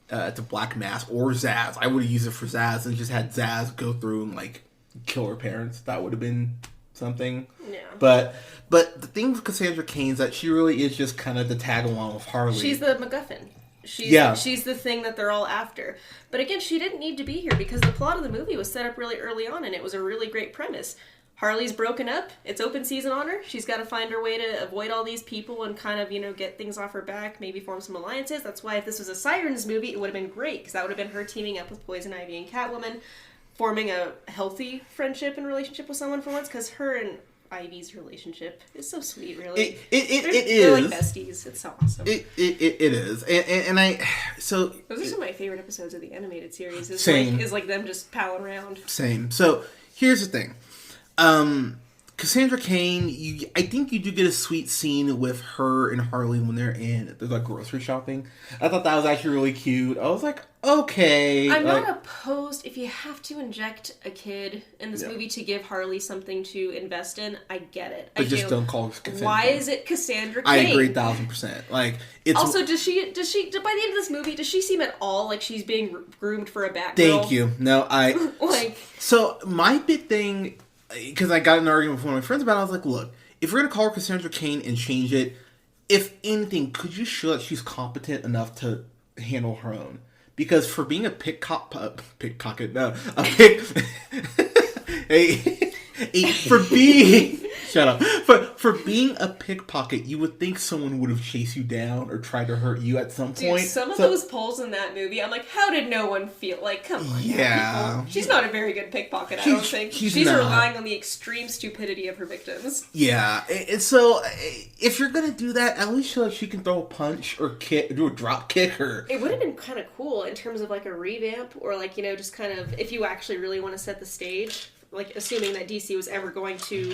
to Black Mask or Zaz. I would have used it for Zaz and just had Zaz go through and like kill her parents. That would have been something. Yeah. But the thing with Cassandra Cain is that she really is just kind of the tag along with Harley. She's the MacGuffin. She's the thing that they're all after. But again, she didn't need to be here because the plot of the movie was set up really early on, and it was a really great premise. Harley's broken up. It's open season on her. She's got to find her way to avoid all these people and kind of, you know, get things off her back, maybe form some alliances. That's why if this was a Sirens movie, it would have been great, because that would have been her teaming up with Poison Ivy and Catwoman, forming a healthy friendship and relationship with someone for once, because her and Ivy's relationship is so sweet, really. They're like besties. It's so awesome. It is, and so those are some of my favorite episodes of the animated series. Same. Is like them just palling around. Same. So here's the thing, Cassandra Cain. I think you do get a sweet scene with her and Harley when they're like grocery shopping. I thought that was actually really cute. I was like, okay. I'm not opposed if you have to inject a kid in this movie to give Harley something to invest in. I get it. But just don't call her Cassandra. Why is it Cassandra Cain? I agree 1,000%. Like, it's also, does she by the end of this movie, does she seem at all like she's being groomed for a Batgirl? Thank you. No, so my big thing, because I got in an argument with one of my friends about it, I was like, look, if we're going to call her Cassandra Cain and change it, if anything, could you show that she's competent enough to handle her own? Because for being a pickpocket, shut up. For being a pickpocket, you would think someone would have chased you down or tried to hurt you at some point. Some of those pulls in that movie, I'm like, how did no one feel? Like, come on. Yeah. She's not a very good pickpocket, I don't think. She's relying on the extreme stupidity of her victims. Yeah. And so, if you're going to do that, at least show that she can throw a punch or do a drop kick or... It would have been kind of cool in terms of like a revamp or like, you know, just kind of, if you actually really want to set the stage, like assuming that DC was ever going to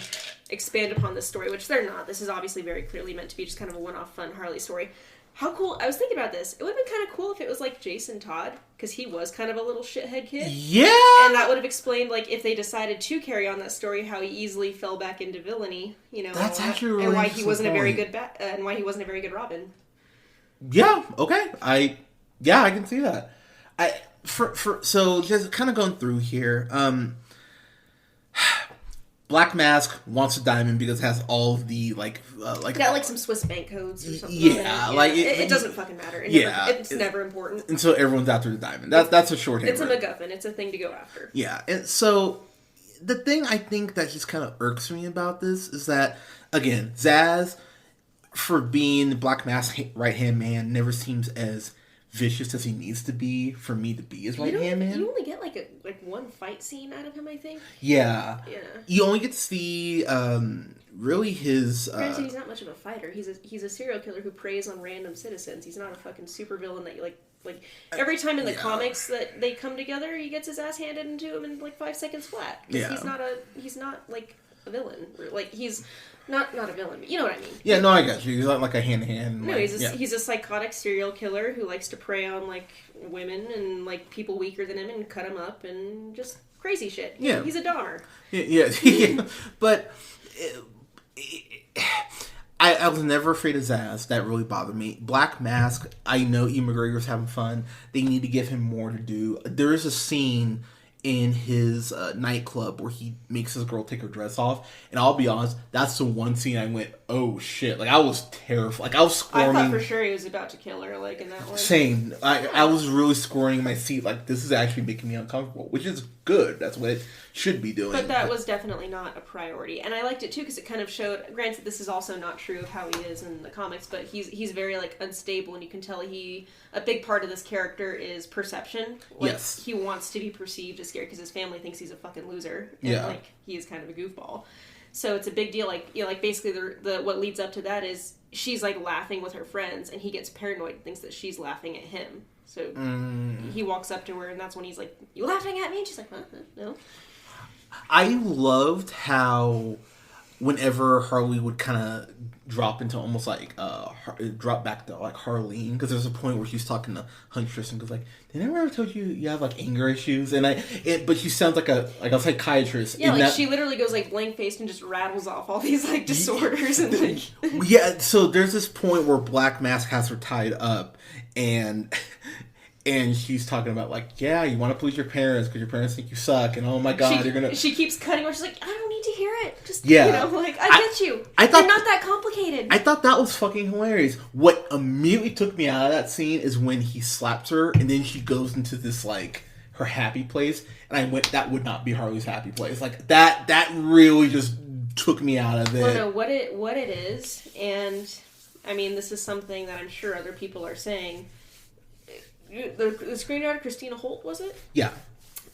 expand upon this story, which they're not. This is obviously very clearly meant to be just kind of a one-off fun Harley story. How cool, I was thinking about this, it would have been kind of cool if it was like Jason Todd, because he was kind of a little shithead kid. Yeah! And that would have explained, like, if they decided to carry on that story, how he easily fell back into villainy, you know. That's actually really and why he wasn't a very good and why he wasn't a very good Robin. Yeah, okay. I can see that. So just kind of going through here, Black Mask wants a diamond because it has all of the got like some Swiss bank codes or something. Yeah, like it doesn't fucking matter. It's never important. And so everyone's after the diamond. That's a shorthand. It's a MacGuffin. It's a thing to go after. Yeah, and so the thing I think that just kind of irks me about this is that, again, Zaz, for being Black Mask's right-hand man, never seems as vicious as he needs to be for me to be his right-hand man. You only get like one fight scene out of him, I think. Yeah. You only get to see really his... Granted, he's not much of a fighter. He's a serial killer who preys on random citizens. He's not a fucking supervillain that you like Like, every time in the comics that they come together, he gets his ass handed into him in, like, 5 seconds flat. Because he's not, like, a villain. Like, he's not a villain, but you know what I mean. Yeah, no, I got you. He's not, like, a hand-to-hand. No, he's a psychotic serial killer who likes to prey on, like, women and, like, people weaker than him and cut them up and just crazy shit. Yeah. He's a Dahmer. Yeah. But... I was never afraid of Zaz. That really bothered me. Black Mask, I know Ian McGregor's having fun. They need to give him more to do. There is a scene in his nightclub where he makes his girl take her dress off. And I'll be honest, that's the one scene I went, oh shit. Like, I was terrified. Like, I was squirming. I thought for sure he was about to kill her, like, in that one. Same. I was really squirming in my seat. Like, this is actually making me uncomfortable, which is good. That's what it should be doing. But that was definitely not a priority. And I liked it, too, because it kind of showed... Granted, this is also not true of how he is in the comics, but he's very, like, unstable, and you can tell a big part of this character is perception. Like, yes. He wants to be perceived as scary because his family thinks he's a fucking loser. And, like, he is kind of a goofball. So it's a big deal. Like, you know, like, basically the what leads up to that is she's, like, laughing with her friends, and he gets paranoid and thinks that she's laughing at him. So he walks up to her, and that's when he's like, you laughing at me? And she's like, huh? No. I loved how whenever Harley would kind of drop into almost like drop back to like Harleen, because there's a point where she's talking to Huntress and goes like, "Did I ever told you have like anger issues?" And but she sounds like a psychiatrist. Yeah, like she literally goes like blank faced and just rattles off all these like disorders and like. Yeah, so there's this point where Black Mask has her tied up and she's talking about, like, yeah, you want to please your parents because your parents think you suck, and oh my god, you're gonna... She keeps cutting her. She's like, I don't need to hear it. Just, yeah. You know, like, I get you. You're not that complicated. I thought that was fucking hilarious. What immediately took me out of that scene is when he slaps her, and then she goes into this, like, her happy place, and I went, that would not be Harley's happy place. Like, that really just took me out of it. Well, no, what it is, and, I mean, this is something that I'm sure other people are saying... The screenwriter Christina Holt, was it? Yeah.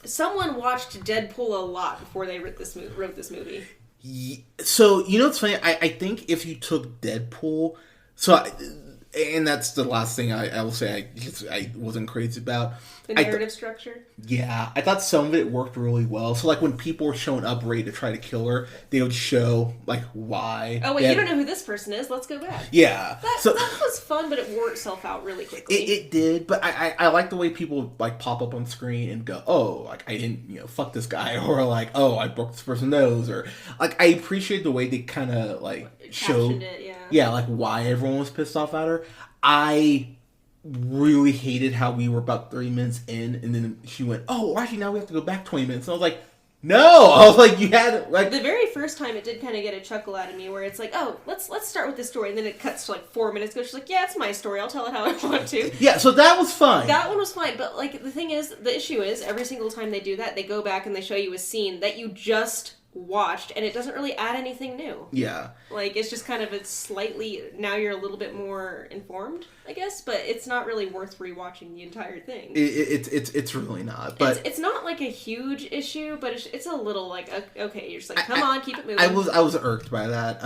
Someone watched Deadpool a lot before they wrote this movie. So, you know what's funny? I think if you took Deadpool... and that's the last thing I will say I wasn't crazy about. The narrative structure? Yeah. I thought some of it worked really well. So, like, when people were showing up ready to try to kill her, they would show, like, why. Oh, wait, you don't know who this person is? Let's go back. Yeah. That was fun, but it wore itself out really quickly. It did, but I like the way people, like, pop up on screen and go, oh, like, I didn't, fuck this guy, or, like, oh, I broke this person's nose, or, like, I appreciate the way they kind of, like, showed it, yeah. Yeah, like, why everyone was pissed off at her. I really hated how we were about 30 minutes in, and then she went, oh, actually, now we have to go back 20 minutes. And I was like, no! I was like, you had, like... The very first time, it did kind of get a chuckle out of me, where it's like, oh, let's start with this story, and then it cuts to, like, 4 minutes ago. She's like, yeah, it's my story. I'll tell it how I want to. Yeah, so that was fine. That one was fine, but, like, the issue is, every single time they do that, they go back and they show you a scene that you just watched, and it doesn't really add anything new. Yeah. Like, it's just kind of, it's slightly, now you're a little bit more informed, I guess, but it's not really worth rewatching the entire thing. It's really not, but... It's not, like, a huge issue, but it's a little, like, okay, you're just like, come on, keep it moving. I was irked by that.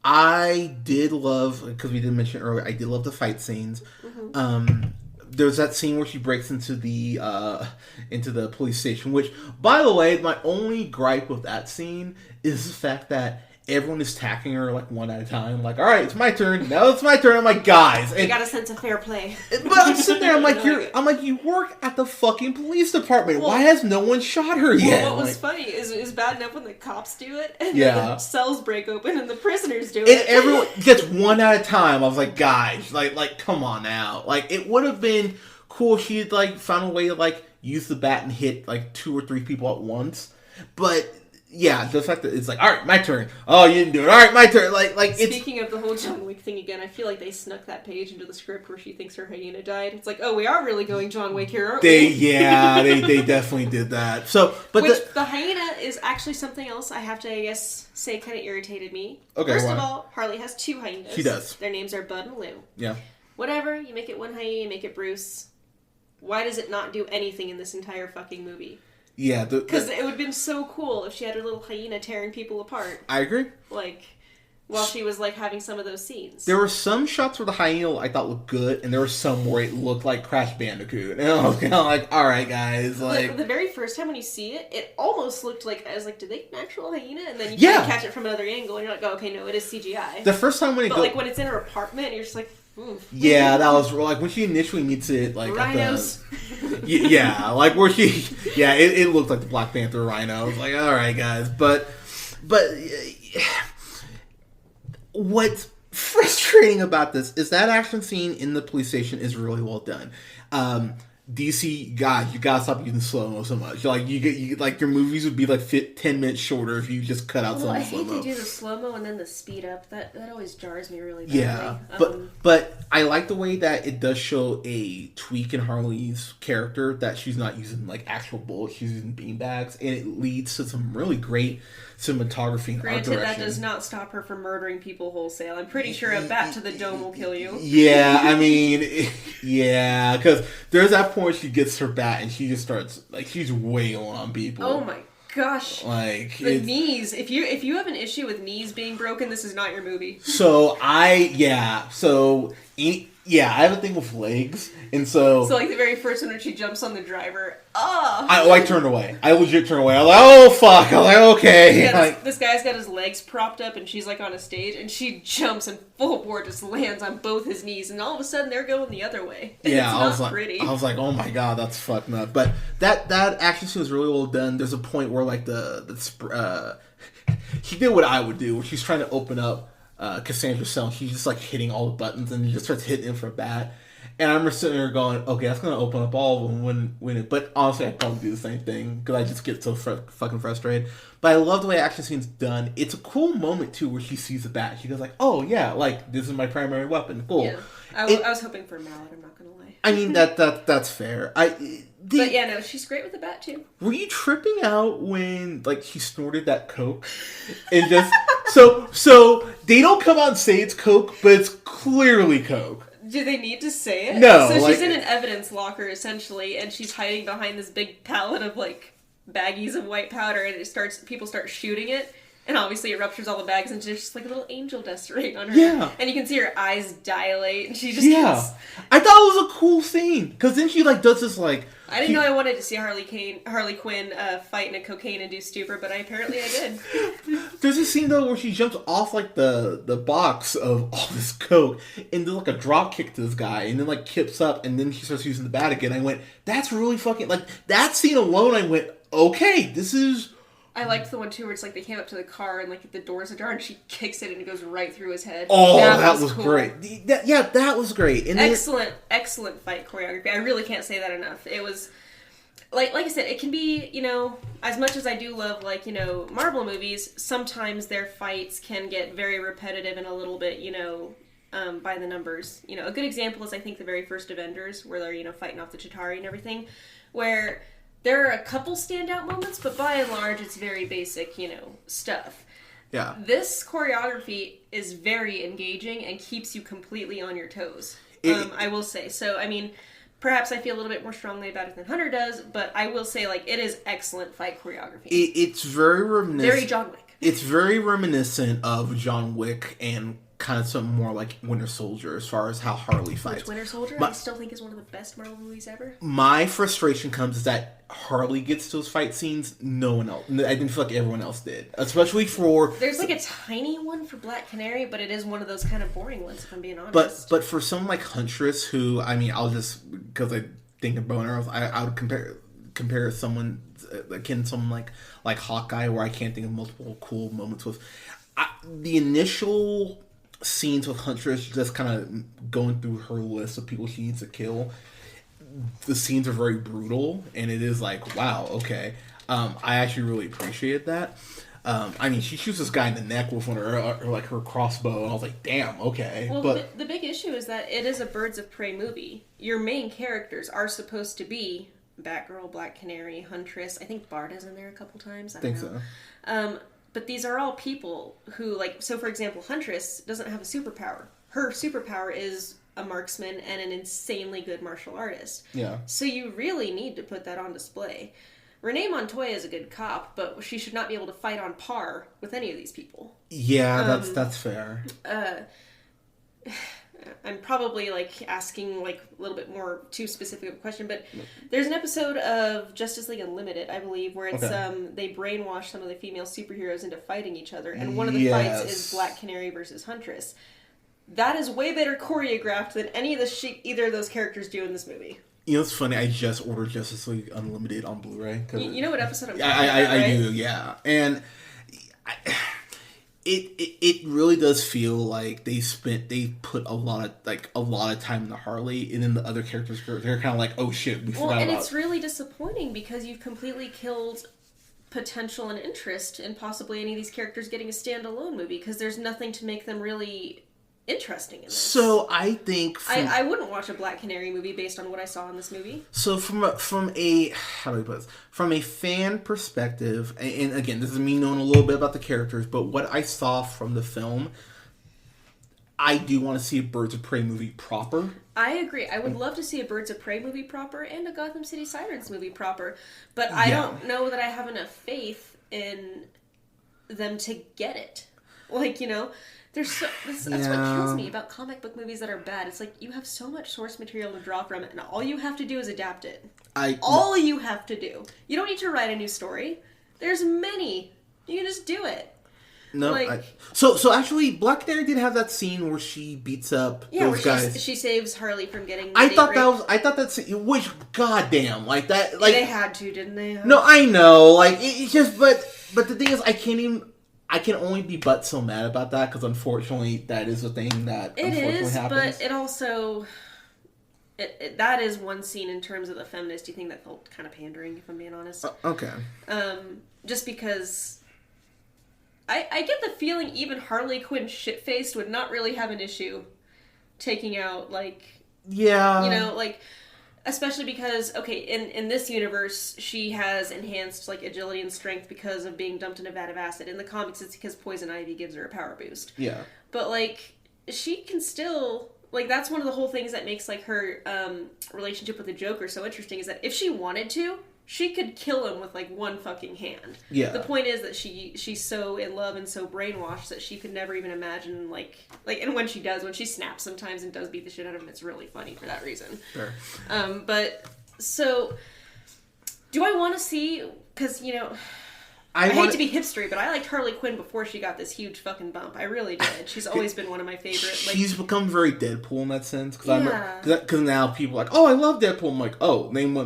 I did love, because we did mention earlier, I did love the fight scenes. Mm-hmm. There's that scene where she breaks into the police station, which, by the way, my only gripe with that scene is the fact that everyone is attacking her, like, one at a time. Like, all right, it's my turn. Now it's my turn. I'm like, guys. You got a sense of fair play. But I'm sitting there, I'm like, you work at the fucking police department. Well, why has no one shot her yet? Well, what was funny is bad enough when the cops do it, and then the cells break open and the prisoners do it. And everyone gets one at a time. I was like, guys, like, come on now. Like, it would have been cool if she had, like, found a way to, like, use the bat and hit, like, 2 or 3 people at once. But... yeah, the fact that it's like, all right, my turn. Oh, you didn't do it. All right, my turn. Like Speaking of the whole John Wick thing again, I feel like they snuck that page into the script where she thinks her hyena died. It's like, oh, we are really going John Wick here, aren't we? They definitely did that. So, but the hyena is actually something else I have to, I guess, say kind of irritated me. Okay, First of all, Harley has 2 hyenas. She does. Their names are Bud and Lou. Yeah. Whatever, you make it one hyena, you make it Bruce. Why does it not do anything in this entire fucking movie? Yeah, because it would have been so cool if she had her little hyena tearing people apart. I agree. Like, while she was like having some of those scenes. There were some shots where the hyena I thought looked good, and there were some where it looked like Crash Bandicoot, and I was kind of like, all right, guys, like the very first time when you see it, it almost looked like I was like, did they get an actual hyena? And then you catch it from another angle, and you're like, oh, okay, no, it is CGI. The first time when like when it's in her apartment, you're just like. Yeah, that was like when she initially meets it, like rhinos. Like where she, it looked like the Black Panther rhino. I was like, all right, guys, but what's frustrating about this is that action scene in the police station is really well done. DC, God, you gotta stop using slow-mo so much. Like your movies would be like 10 minutes shorter if you just cut out some slow-mo. I hate to do the slow-mo and then the speed up. That always jars me really badly. Yeah, but I like the way that it does show a tweak in Harley's character, that she's not using like actual bullets, she's using beanbags, and it leads to some really great cinematography and art direction. Granted, that does not stop her from murdering people wholesale. I'm pretty sure a bat to the dome will kill you. Yeah, I mean, yeah, because there's that point she gets her bat and she just starts, like, she's wailing on people. Oh my gosh. Like, the knees. If you have an issue with knees being broken, this is not your movie. I have a thing with legs, and so like the very first one when she jumps on the driver, I turned away. I legit turned away. I was like, oh fuck! I was like, okay. Yeah, this guy's got his legs propped up, and she's like on a stage, and she jumps and full bore just lands on both his knees, and all of a sudden they're going the other way. Yeah, I was pretty. I was like, oh my god, that's fucked up. But that action scene was really well done. There's a point where like he did what I would do, where she's trying to open up Cassandra's cell. She's just like hitting all the buttons and just starts hitting him for a bat. And I remember sitting there going, okay, that's gonna open up all of them when it. But honestly, I'd probably do the same thing because I just get so fucking frustrated. But I love the way action scene's done. It's a cool moment too where she sees the bat. She goes like, oh yeah, like this is my primary weapon. Cool. Yeah. I was hoping for a mallet. I'm not gonna lie. I mean that's fair. But yeah, no, she's great with the bat too. Were you tripping out when like she snorted that coke and just so they don't come out and say it's coke, but it's clearly coke. Do they need to say it? No. So she's in an evidence locker essentially, and she's hiding behind this big pallet of like baggies of white powder, and people start shooting it. And obviously it ruptures all the bags, and there's just like a little angel dust right on her. Yeah. And you can see her eyes dilate, and she just gets... I thought it was a cool scene. Because then she like does this like... I didn't know I wanted to see Harley Quinn fight in a cocaine-induced stupor, but apparently I did. There's a scene though where she jumps off like the box of all this coke and does like a drop kick to this guy, and then like kips up, and then she starts using the bat again. I went, that's really fucking... Like, that scene alone, I went, okay, this is... I liked the one too where it's like they came up to the car and like the door's ajar and she kicks it and it goes right through his head. Oh, that was cool. Great. That was great. And excellent fight choreography. I really can't say that enough. It was like I said, it can be, as much as I do love Marvel movies, sometimes their fights can get very repetitive and a little bit, by the numbers. A good example is I think the very first Avengers where they're, fighting off the Chitauri and everything, where there are a couple standout moments, but by and large, it's very basic, stuff. Yeah. This choreography is very engaging and keeps you completely on your toes. I will say. So, I mean, perhaps I feel a little bit more strongly about it than Hunter does, but I will say, it is excellent fight choreography. It's very reminiscent. Very John Wick. It's very reminiscent of John Wick and kind of something more like Winter Soldier as far as how Harley fights. Which Winter Soldier I still think is one of the best Marvel movies ever. My frustration comes is that Harley gets those fight scenes, no one else. I didn't feel like everyone else did. Especially for... There's a tiny one for Black Canary, but it is one of those kind of boring ones, if I'm being honest. But for someone like Huntress, who, I mean, I'll just... Because I think of bow and arrows, I would compare someone... someone like Hawkeye, where I can't think of multiple cool moments with... the initial scenes with Huntress, just kind of going through her list of people she needs to kill, the scenes are very brutal, and it is like, wow, okay. I actually really appreciated that. I mean, she shoots this guy in the neck with her crossbow, and I was like, damn, okay. Well, but the big issue is that it is a Birds of Prey movie. Your main characters are supposed to be Batgirl, Black Canary, Huntress. I think Barda's in there a couple times. I think so. But these are all people who, so for example, Huntress doesn't have a superpower. Her superpower is a marksman and an insanely good martial artist. Yeah. So you really need to put that on display. Renee Montoya is a good cop, but she should not be able to fight on par with any of these people. Yeah, that's fair. I'm probably asking a little bit more too specific of a question, but there's an episode of Justice League Unlimited, I believe, where it's they brainwash some of the female superheroes into fighting each other, and one of the fights is Black Canary versus Huntress. That is way better choreographed than any of the either of those characters do in this movie. You know what's funny? I just ordered Justice League Unlimited on Blu-ray. You know what episode I'm talking about, right? I do, yeah. And it really does feel like they put a lot of time into Harley, and then the other characters, they're kind of like, oh shit, we forgot about. And it's really disappointing because you've completely killed potential and interest in possibly any of these characters getting a standalone movie, because there's nothing to make them really interesting in this. So I think I wouldn't watch a Black Canary movie based on what I saw in this movie. So from a how do I put this? From a fan perspective, and again, this is me knowing a little bit about the characters, but what I saw from the film, I do want to see a Birds of Prey movie proper. I agree. I would love to see a Birds of Prey movie proper and a Gotham City Sirens movie proper, but I don't know that I have enough faith in them to get it. That's what kills me about comic book movies that are bad. It's you have so much source material to draw from it, and all you have to do is adapt it. All you have to do. You don't need to write a new story. There's many. You can just do it. No, so actually, Black Canary did have that scene where she beats up those guys. She saves Harley from getting. I thought that's which goddamn that they had to, didn't they? No, I know, it's just but the thing is, I can only be but so mad about that, because unfortunately that is a thing that unfortunately happens. But it also that is one scene in terms of the feministy thing that felt kind of pandering, if I'm being honest. Okay. Just because I get the feeling even Harley Quinn shit-faced would not really have an issue taking out especially because, in this universe, she has enhanced, agility and strength because of being dumped in a vat of acid. In the comics, it's because Poison Ivy gives her a power boost. Yeah. But, she can still... that's one of the whole things that makes, her relationship with the Joker so interesting, is that if she wanted to, she could kill him with, one fucking hand. Yeah. The point is that she's so in love and so brainwashed that she could never even imagine, and when she snaps sometimes and does beat the shit out of him, it's really funny for that reason. Sure. But, so, do I want to see, because, I hate to be hipstery, but I liked Harley Quinn before she got this huge fucking bump. I really did. She's always been one of my favorite. She's become very Deadpool in that sense. Because now people are like, oh, I love Deadpool. I'm like, oh, name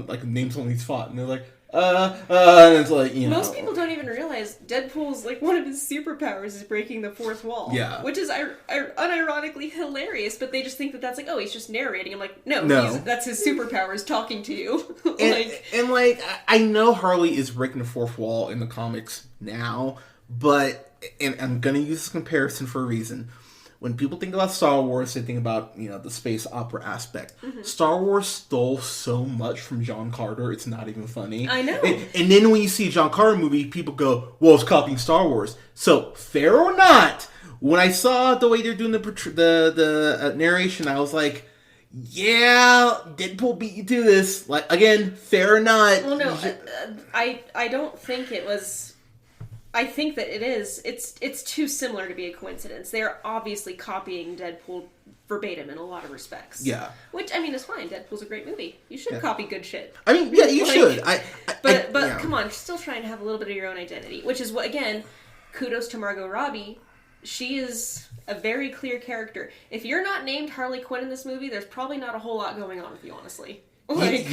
someone he's fought. And they're like, and it's Most people don't even realize Deadpool's, one of his superpowers is breaking the fourth wall. Yeah. Which is unironically hilarious, but they just think that that's he's just narrating. I'm like, no. That's his superpowers talking to you. I know Harley is breaking the fourth wall in the comics now, but, and I'm gonna use this comparison for a reason. When people think about Star Wars, they think about, the space opera aspect. Mm-hmm. Star Wars stole so much from John Carter, it's not even funny. I know. And then when you see a John Carter movie, people go, well, it's copying Star Wars. So, fair or not, when I saw the way they're doing the narration, I was like, yeah, Deadpool beat you to this. Again, fair or not. Well, no, I don't think it was... I think that it is. It's too similar to be a coincidence. They are obviously copying Deadpool verbatim in a lot of respects. Yeah. Which, is fine. Deadpool's a great movie. You should copy good shit. You should. But come on, still try and have a little bit of your own identity. Which is what, again, kudos to Margot Robbie. She is a very clear character. If you're not named Harley Quinn in this movie, there's probably not a whole lot going on with you, honestly. That's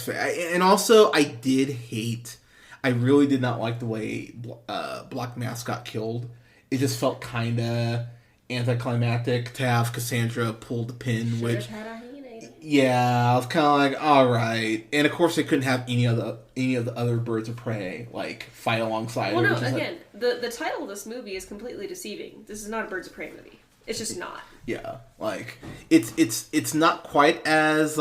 fair. And also, I really did not like the way Black Mask got killed. It just felt kind of anticlimactic to have Cassandra pull the pin, which... Yeah, I was kind of like, all right. And of course, they couldn't have any of the other Birds of Prey fight alongside. Well, no, again, the title of this movie is completely deceiving. This is not a Birds of Prey movie. It's just not. Yeah, it's not quite as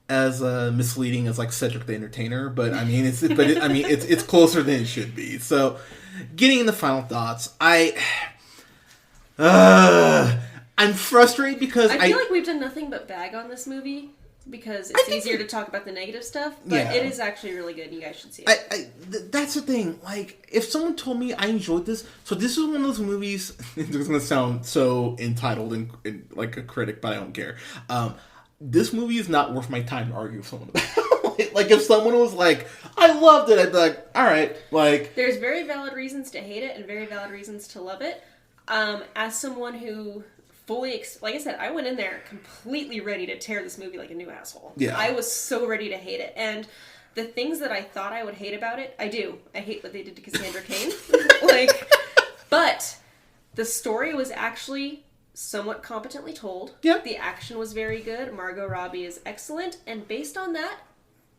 misleading as Cedric the Entertainer, but it's closer than it should be. So, getting into final thoughts, I'm frustrated because I feel like we've done nothing but bag on this movie, because it's easier to talk about the negative stuff, but it is actually really good. You guys should see it. That's the thing. Like, if someone told me I enjoyed this, so this is one of those movies. It's going to sound so entitled and like a critic, but I don't care. This movie is not worth my time to argue with someone about. Like, if someone was like, I loved it, I'd be like, all right. Like, there's very valid reasons to hate it and very valid reasons to love it. As someone who fully, like I said, I went in there completely ready to tear this movie like a new asshole. Yeah. I was so ready to hate it. And the things that I thought I would hate about it, I do. I hate what they did to Cassandra Cain. But the story was actually somewhat competently told. Yep. The action was very good. Margot Robbie is excellent. And based on that,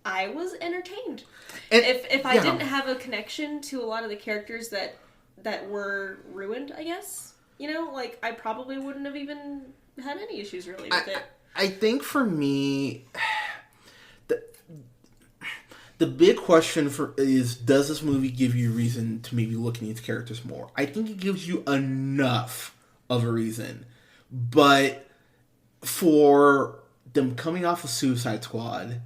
I was entertained. And if I didn't have a connection to a lot of the characters that were ruined, I guess, you know, like, I probably wouldn't have even had any issues really with it. I think for me, the big question is, does this movie give you reason to maybe look at these characters more? I think it gives you enough of a reason. But for them coming off of Suicide Squad,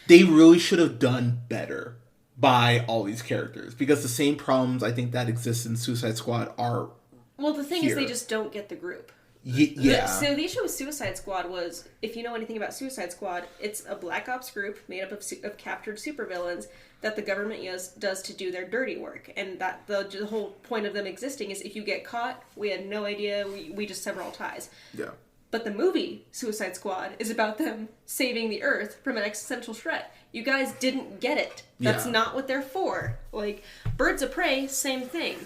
they really should have done better by all these characters. Because the same problems I think that exist in Suicide Squad are Well, the thing here. is, they just don't get the group. Yeah. So the issue with Suicide Squad was, if you know anything about Suicide Squad, it's a Black Ops group made up of captured supervillains that the government does to do their dirty work. And that the whole point of them existing is, if you get caught, we had no idea, we just sever all ties. Yeah. But the movie Suicide Squad is about them saving the Earth from an existential threat. You guys didn't get it. That's not what they're for. Like, Birds of Prey, same thing.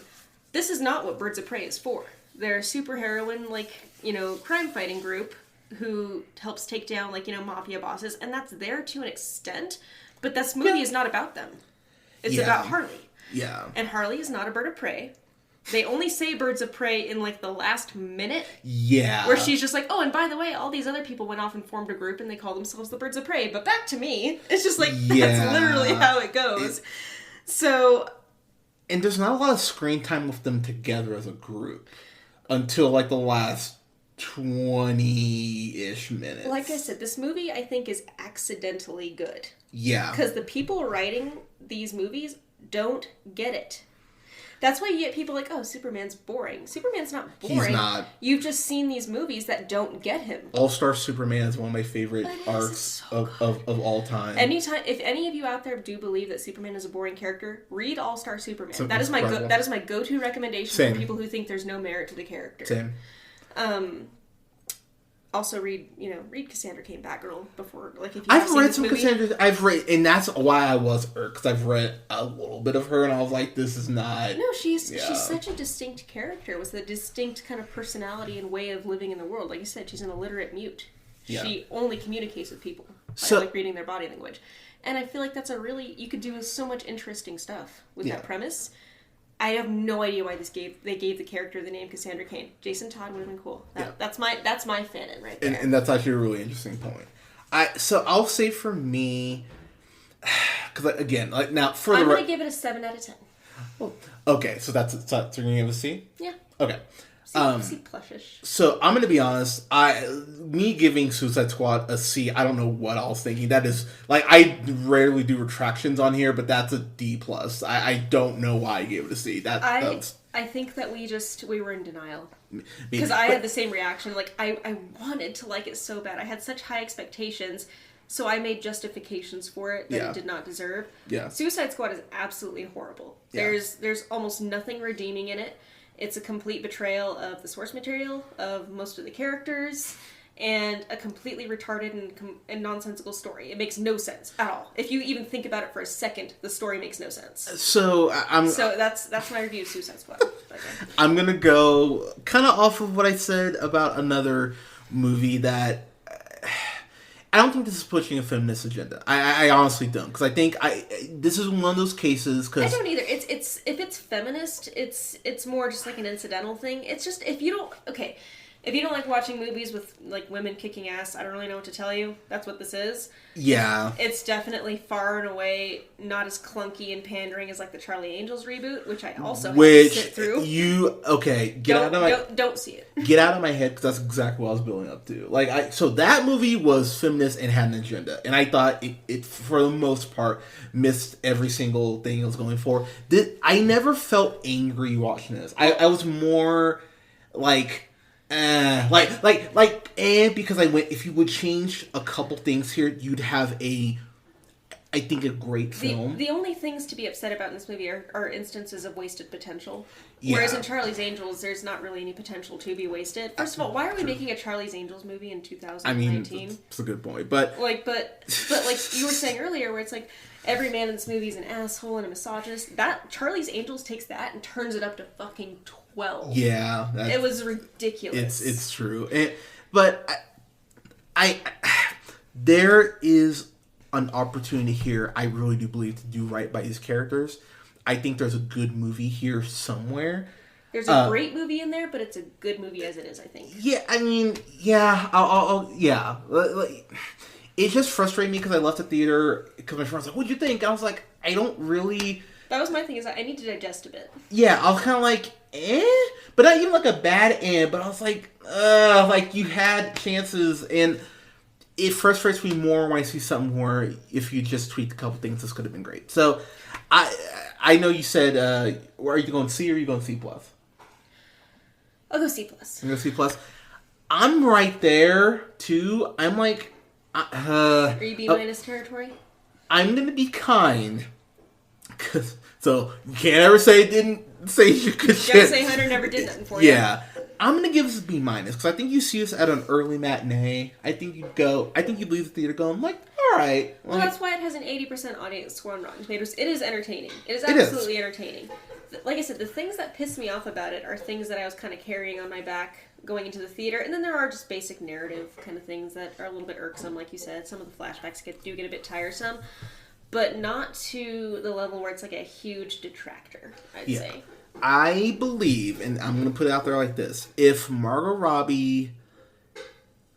This is not what Birds of Prey is for. They're a superheroine, like, you know, crime-fighting group who helps take down, like, you know, mafia bosses, and that's there to an extent, but this movie is not about them. It's about Harley. Yeah. And Harley is not a bird of prey. They only say Birds of Prey in, like, the last minute. Yeah. Where she's just like, oh, and by the way, all these other people went off and formed a group and they call themselves the Birds of Prey. But back to me. It's just like, that's literally how it goes. So... And there's not a lot of screen time with them together as a group until, like, the last 20-ish minutes. Like I said, this movie, I think, is accidentally good. Yeah. Because the people writing these movies don't get it. That's why you get people like, oh, Superman's boring. Superman's not boring. He's not. You've just seen these movies that don't get him. All-Star Superman is one of my favorite arcs of all time. If any of you out there do believe that Superman is a boring character, read All-Star Superman. That is my go-to recommendation for people who think there's no merit to the character. Same. Also read Cassandra Cain Batgirl before, like, if you I've read some Cassandra. and that's why I was because I've read a little bit of her, and I was like, this is not. No, she's such a distinct character with a distinct kind of personality and way of living in the world. Like you said, she's an illiterate mute. Yeah. She only communicates with people by like reading their body language, and I feel like that's you could do so much interesting stuff with that premise. I have no idea why they gave the character the name Cassandra Cain. Jason Todd would have been cool. That's my fanon right there. And that's actually a really interesting point. I'll say for me, because again, like now I'm gonna give it a 7 out of 10. Well, okay, so that's you're gonna give it a C? Yeah. Okay. C plushish. So I'm gonna be honest. Me giving Suicide Squad a C, I don't know what I was thinking. That is like, I rarely do retractions on here, but that's a D plus. I don't know why I gave it a C. I think that we were in denial because I had the same reaction. Like I wanted to like it so bad. I had such high expectations, so I made justifications for it that it did not deserve. Yeah. Suicide Squad is absolutely horrible. Yeah. There's almost nothing redeeming in it. It's a complete betrayal of the source material, of most of the characters, and a completely retarded and nonsensical story. It makes no sense at all. If you even think about it for a second, the story makes no sense. So that's my review of Suicide Squad. I'm gonna go kind of off of what I said about another movie that I don't think this is pushing a feminist agenda. I honestly don't, because I think this is one of those cases. Cause I don't either. It's if it's feminist, it's more just like an incidental thing. It's just if you don't If you don't like watching movies with like women kicking ass, I don't really know what to tell you. That's what this is. Yeah. It's definitely far and away not as clunky and pandering as like the Charlie Angels reboot, which I also had to sit through. Don't see it. Get out of my head, because that's exactly what I was building up to. So that movie was feminist and had an agenda, and I thought it for the most part missed every single thing it was going for. I never felt angry watching this. I was more because I went, if you would change a couple things here, you'd have I think a great film. The only things to be upset about in this movie are instances of wasted potential. Yeah. Whereas in Charlie's Angels, there's not really any potential to be wasted. First of all, why are we making a Charlie's Angels movie in 2019? I mean, it's a good point, but like you were saying earlier, where it's like every man in this movie is an asshole and a misogynist. That Charlie's Angels takes that and turns it up to fucking 12. Yeah, it was ridiculous. It's true, but I there is an opportunity here, I really do believe, to do right by these characters. I think there's a good movie here somewhere. There's a great movie in there, but it's a good movie as it is, I think. Yeah, I mean, yeah, it just frustrated me because I left the theater because my friend was like, "What'd you think?" I was like, I don't really... That was my thing, is I need to digest a bit. Yeah, I was kind of like, but not even like a bad but I was like, you had chances, and it frustrates me more when I see something where if you just tweak a couple things, this could have been great. So, I know you said, are you going C or are you going C+? I'll go C+. I'm going C+. I'm right there, too. I'm like... are you B- territory? I'm going to be kind. So, you can't ever say it didn't say you could shit. You gotta say Hunter never did nothing for you. Yeah. I'm going to give this a B-, because I think you see this at an early matinee. I think you'd leave the theater going, like, all right. Well, that's why it has an 80% audience score on Rotten Tomatoes. It is entertaining. It is absolutely entertaining. Like I said, the things that piss me off about it are things that I was kind of carrying on my back going into the theater, and then there are just basic narrative kind of things that are a little bit irksome, like you said. Some of the flashbacks do get a bit tiresome, but not to the level where it's like a huge detractor, I'd say. I believe, and I'm going to put it out there like this, if Margot Robbie...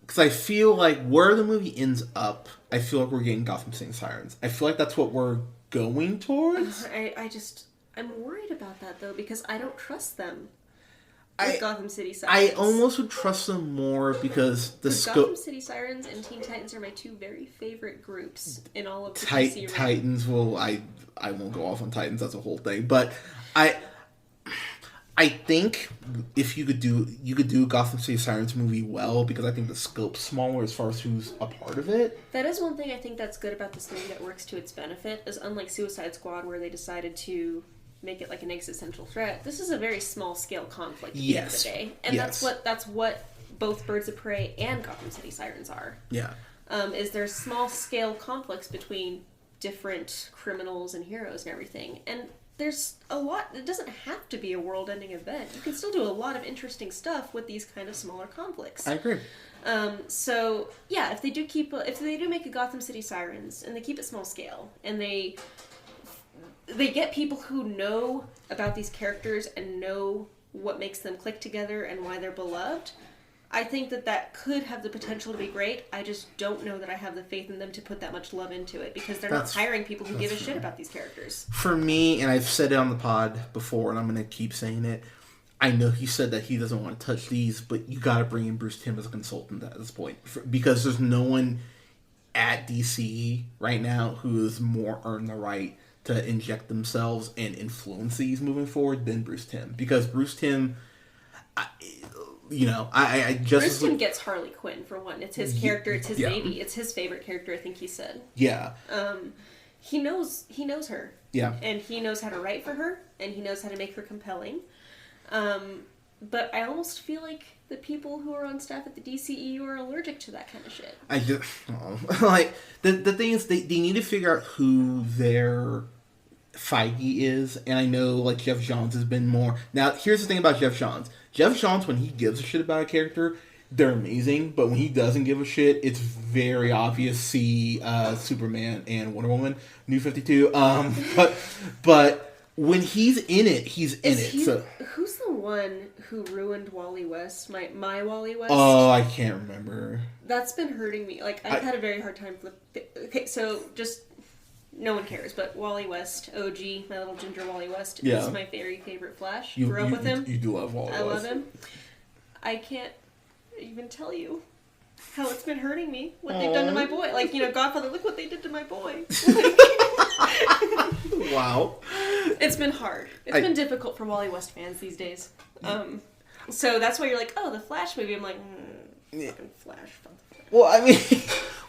Because I feel like where the movie ends up, I feel like we're getting Gotham City Sirens. I feel like that's what we're going towards. I'm worried about that, though, because I don't trust them with Gotham City Sirens. I almost would trust them more because Gotham City Sirens and Teen Titans are my two very favorite groups in all of the DC realm. Titans, well, I won't go off on Titans, that's a whole thing, but I think if you could do a Gotham City Sirens movie well, because I think the scope's smaller as far as who's a part of it. That is one thing I think that's good about this movie that works to its benefit, is unlike Suicide Squad, where they decided to make it like an existential threat, this is a very small scale conflict at the end of the day. And that's what both Birds of Prey and Gotham City Sirens are. Yeah. Is there's small scale conflicts between different criminals and heroes and everything. And there's a lot. It doesn't have to be a world-ending event. You can still do a lot of interesting stuff with these kind of smaller conflicts. I agree. So yeah, if they do make a Gotham City Sirens and they keep it small scale and they get people who know about these characters and know what makes them click together and why they're beloved, I think that could have the potential to be great. I just don't know that I have the faith in them to put that much love into it, because they're not hiring people who give a shit about these characters. For me, and I've said it on the pod before, and I'm going to keep saying it, I know he said that he doesn't want to touch these, but you got to bring in Bruce Timm as a consultant at this point, because there's no one at DC right now who has more earned the right to inject themselves and influence these moving forward than Bruce Timm. Because Bruce Timm... Bruce Timm gets Harley Quinn, for one. It's his character. It's his baby. It's his favorite character, I think he said. Yeah. He knows her. Yeah. And he knows how to write for her, and he knows how to make her compelling. But I almost feel like the people who are on staff at the DCEU are allergic to that kind of shit. The thing is, they need to figure out who their Feige is, and I know, like, Jeff Johns has been more... Now, here's the thing about Jeff Johns. Jeff Johns, when he gives a shit about a character, they're amazing, but when he doesn't give a shit, it's very obvious. See Superman and Wonder Woman, New 52. But when he's in it, he's in it. Who's the one who ruined Wally West, my Wally West. Oh, I can't remember. That's been hurting me. Like, I've had a very hard time okay, so just... No one cares, but Wally West, OG, my little ginger Wally West, is my very favorite Flash. Grew up with him. You do love Wally West. I love him. I can't even tell you how it's been hurting me, what they've done to my boy. Like, Godfather, look what they did to my boy. Wow. It's been hard. It's been difficult for Wally West fans these days. So that's why you're like, oh, the Flash movie. I'm like, fucking Flash. Fuck the Flash. Well, I mean,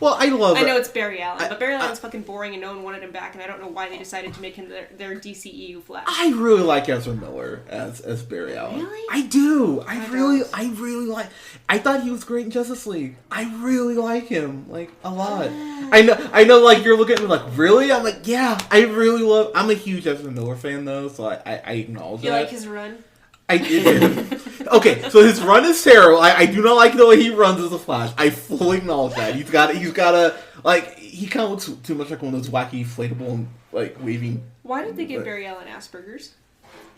I love it. I know it's Barry Allen, but Barry Allen's fucking boring and no one wanted him back, and I don't know why they decided to make him their DCEU Flash. I really like Ezra Miller as Barry Allen. Really? I do. I really like... I thought he was great in Justice League. I really like him, like, a lot. I know, like, you're looking at me like, really? I'm like, yeah, I really love... I'm a huge Ezra Miller fan, though, so I acknowledge that. You like his run? Okay, so his run is terrible. I do not like the way he runs as a Flash. I fully acknowledge that. He's got a like, he kind of looks too much like one of those wacky inflatable and like waving. Why did they give Barry Allen Asperger's?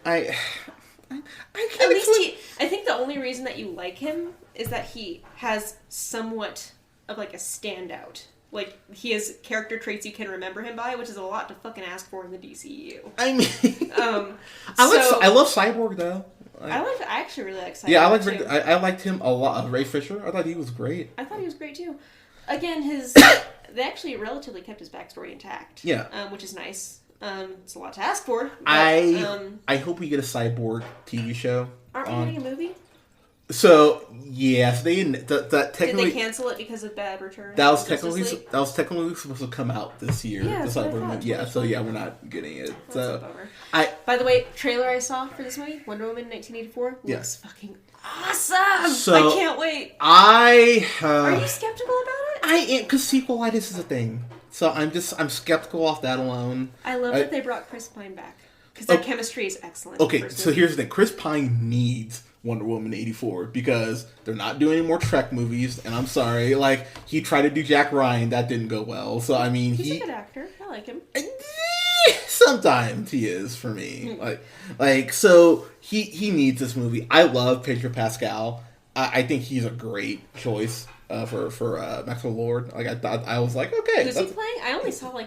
I can't. At least I think the only reason that you like him is that he has somewhat of like a standout. Like, he has character traits you can remember him by, which is a lot to fucking ask for in the DCEU. I mean, I love Cyborg though. I actually really like Cyborg. Yeah, I liked him a lot. Ray Fisher, I thought he was great. I thought he was great too. Again, they actually relatively kept his backstory intact. Yeah, which is nice. It's a lot to ask for. But, I hope we get a Cyborg TV show. Aren't we getting a movie? So yes, that technically... Did they cancel it because of bad returns? That was technically supposed to come out this year. Yeah, so we're not getting it. That's so a bummer. By the way, trailer I saw for this movie, Wonder Woman 1984, looks fucking awesome. So I can't wait. Are you skeptical about it? I am, because sequelitis is a thing. So I'm skeptical off that alone. I love that they brought Chris Pine back because their chemistry is excellent. Okay, so here's the thing: Chris Pine needs Wonder Woman 84 because they're not doing any more Trek movies, and I'm sorry, like, he tried to do Jack Ryan, that didn't go well. So I mean, he's a good actor. I like him. Sometimes he is for me. So he needs this movie. I love Pedro Pascal. I think he's a great choice for Maxwell Lord. Like, I was like, okay. Who's he playing? I only saw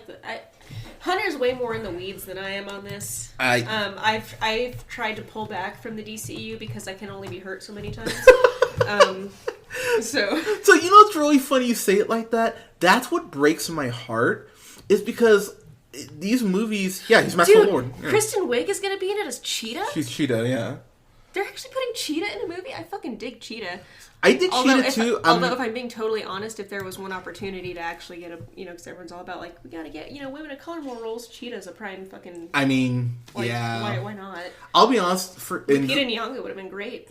Hunter's way more in the weeds than I am on this. I've tried to pull back from the DCEU because I can only be hurt so many times. So you know what's really funny you say it like that? That's what breaks my heart, is because these movies... Yeah, he's Maxwell Lord. Yeah. Kristen Wiig is going to be in it as Cheetah? She's Cheetah, yeah. They're actually putting Cheetah in a movie? I fucking dig Cheetah. I dig Cheetah too. Although, if I'm being totally honest, if there was one opportunity to actually get because everyone's all about, like, we gotta get, women of color more roles, Cheetah's a prime fucking... I mean, yeah. Why not? I'll be honest, Lupita Nyong'o would have been great.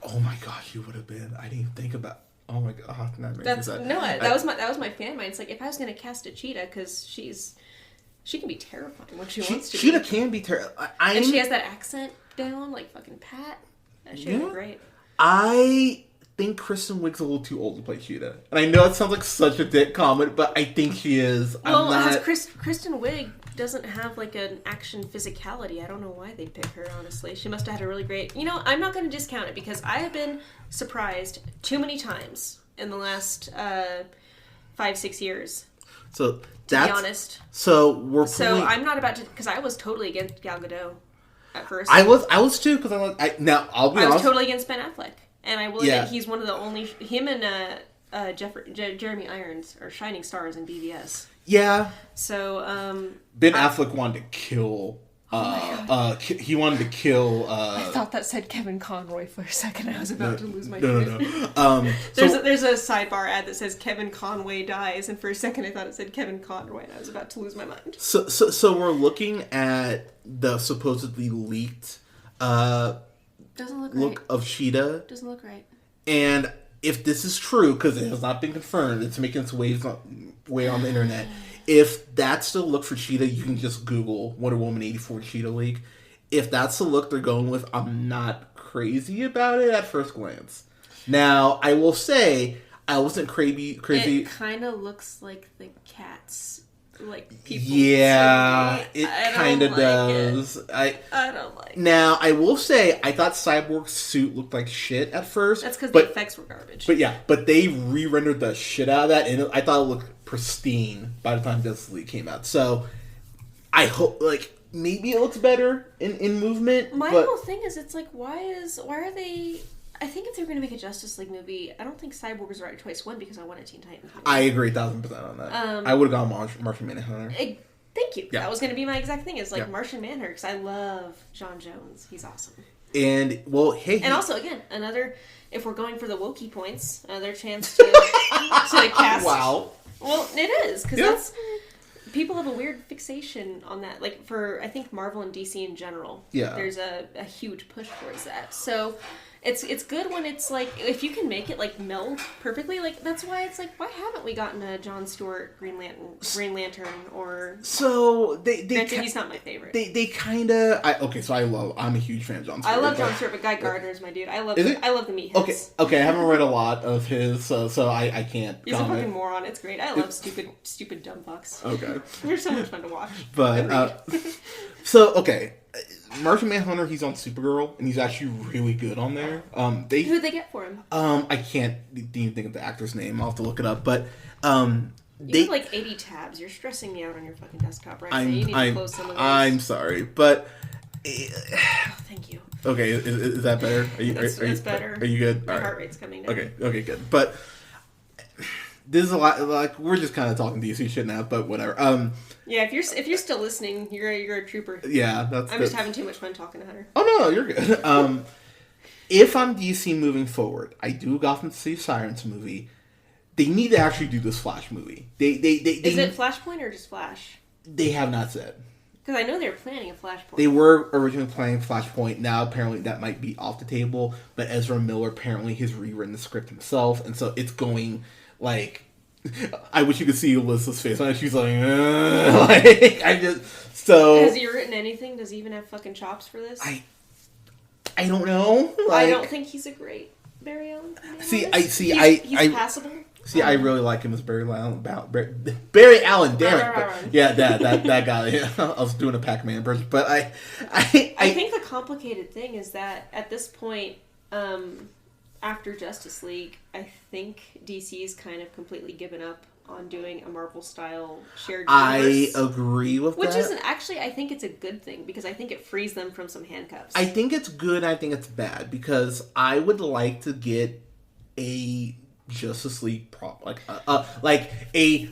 Oh my gosh, she would have been. I didn't even think about... Oh my god, that was my fan mind. It's like, if I was gonna cast a Cheetah, because she can be terrifying when she wants to be. Cheetah can be terrifying. And she has that accent down, like fucking Pat. That shit would be great. I think Kristen Wiig's a little too old to play Cheetah. And I know it sounds like such a dick comment, but I think she is. Kristen Wiig doesn't have, like, an action physicality. I don't know why they pick her, honestly. She must have had a really great... I'm not going to discount it, because I have been surprised too many times in the last 5-6 years. So to be honest. So I'm not about to... Because I was totally against Gal Gadot at first. I was too, because I'll be honest. I was totally against Ben Affleck. And I will admit, he's one of the only... Him and Jeremy Irons are shining stars in BVS. Yeah. So, Ben Affleck wanted to kill... he wanted to kill... I thought that said Kevin Conroy for a second. I was about to lose my shit. No. There's a sidebar ad that says Kevin Conway dies, and for a second I thought it said Kevin Conroy, and I was about to lose my mind. So we're looking at the supposedly leaked doesn't look look right. of Cheetah. Doesn't look right. And if this is true, because it has not been confirmed, it's making its way on the internet. If that's the look for Cheetah, you can just Google Wonder Woman 84 Cheetah leak. If that's the look they're going with, I'm not crazy about it at first glance. Now, I will say, I wasn't crazy. It kind of looks like the Cats like people. Yeah, it kind of does. I don't like. Now, I will say, I thought Cyborg's suit looked like shit at first. That's because the effects were garbage. But they re-rendered the shit out of that, and I thought it looked pristine by the time Justice League came out. So, I hope, like, maybe it looks better in movement. My whole thing is, it's like, why are they... I think if they were going to make a Justice League movie, I don't think Cyborg was the right choice. One, because I want a Teen Titans movie. I agree 1,000% on that. I would have gone Martian Manhunter. Thank you. Yeah. That was going to be my exact thing. Is like Martian Manhunter, because I love John Jones. He's awesome. And, well, hey... And also, again, another... If we're going for the Wokey points, another chance to cast... Wow. Well, it is, because that's... People have a weird fixation on that. Like, for, I think, Marvel and DC in general. Yeah. There's a huge push towards that. So... It's good when it's like, if you can make it like meld perfectly, like that's why it's like, why haven't we gotten a Jon Stewart Green Lantern or... So they granted, he's not my favorite. They kind of... I'm a huge fan of Jon Stewart. I love Jon Stewart, but Guy Gardner's my dude. I love the Meatheads. Okay, I haven't read a lot of his, so I can't He's comment. A fucking moron. It's great. I love stupid dumb fucks. Okay. They're so much fun to watch. But, so, okay. Martian Manhunter, he's on Supergirl, and he's actually really good on there. Who'd they get for him? I can't even think of the actor's name. I'll have to look it up. But you have like 80 tabs. You're stressing me out on your fucking desktop, right? So you need to close some of those. I'm sorry, but thank you. Okay, is that better? It's better. Are you good? My heart rate's coming down. Okay, good. But this is a lot. Like, we're just kind of talking DC shit now, but whatever. Yeah, if you're still listening, you're a trooper. Yeah, I'm just having too much fun talking to Hunter. Oh no, you're good. If I'm DC moving forward, I do Gotham City Sirens movie. They need to actually do this Flash movie. Is it Flashpoint or just Flash? They have not said. Because I know they were planning a Flashpoint. They were originally planning Flashpoint. Now apparently that might be off the table. But Ezra Miller apparently has rewritten the script himself, and so it's going like. I wish you could see Alyssa's face. She's like, Has he written anything? Does he even have fucking chops for this? I don't know. I don't think he's a great Barry Allen. He's passable. I really like him as Barry Allen. Barry Allen, damn it! Yeah, that guy. Yeah, I was doing a Pac-Man version, but I think the complicated thing is that at this point. After Justice League, I think DC's kind of completely given up on doing a Marvel-style shared universe. I agree with that. Which isn't actually, I think it's a good thing, because I think it frees them from some handcuffs. I think it's good, I think it's bad, because I would like to get a Justice League like a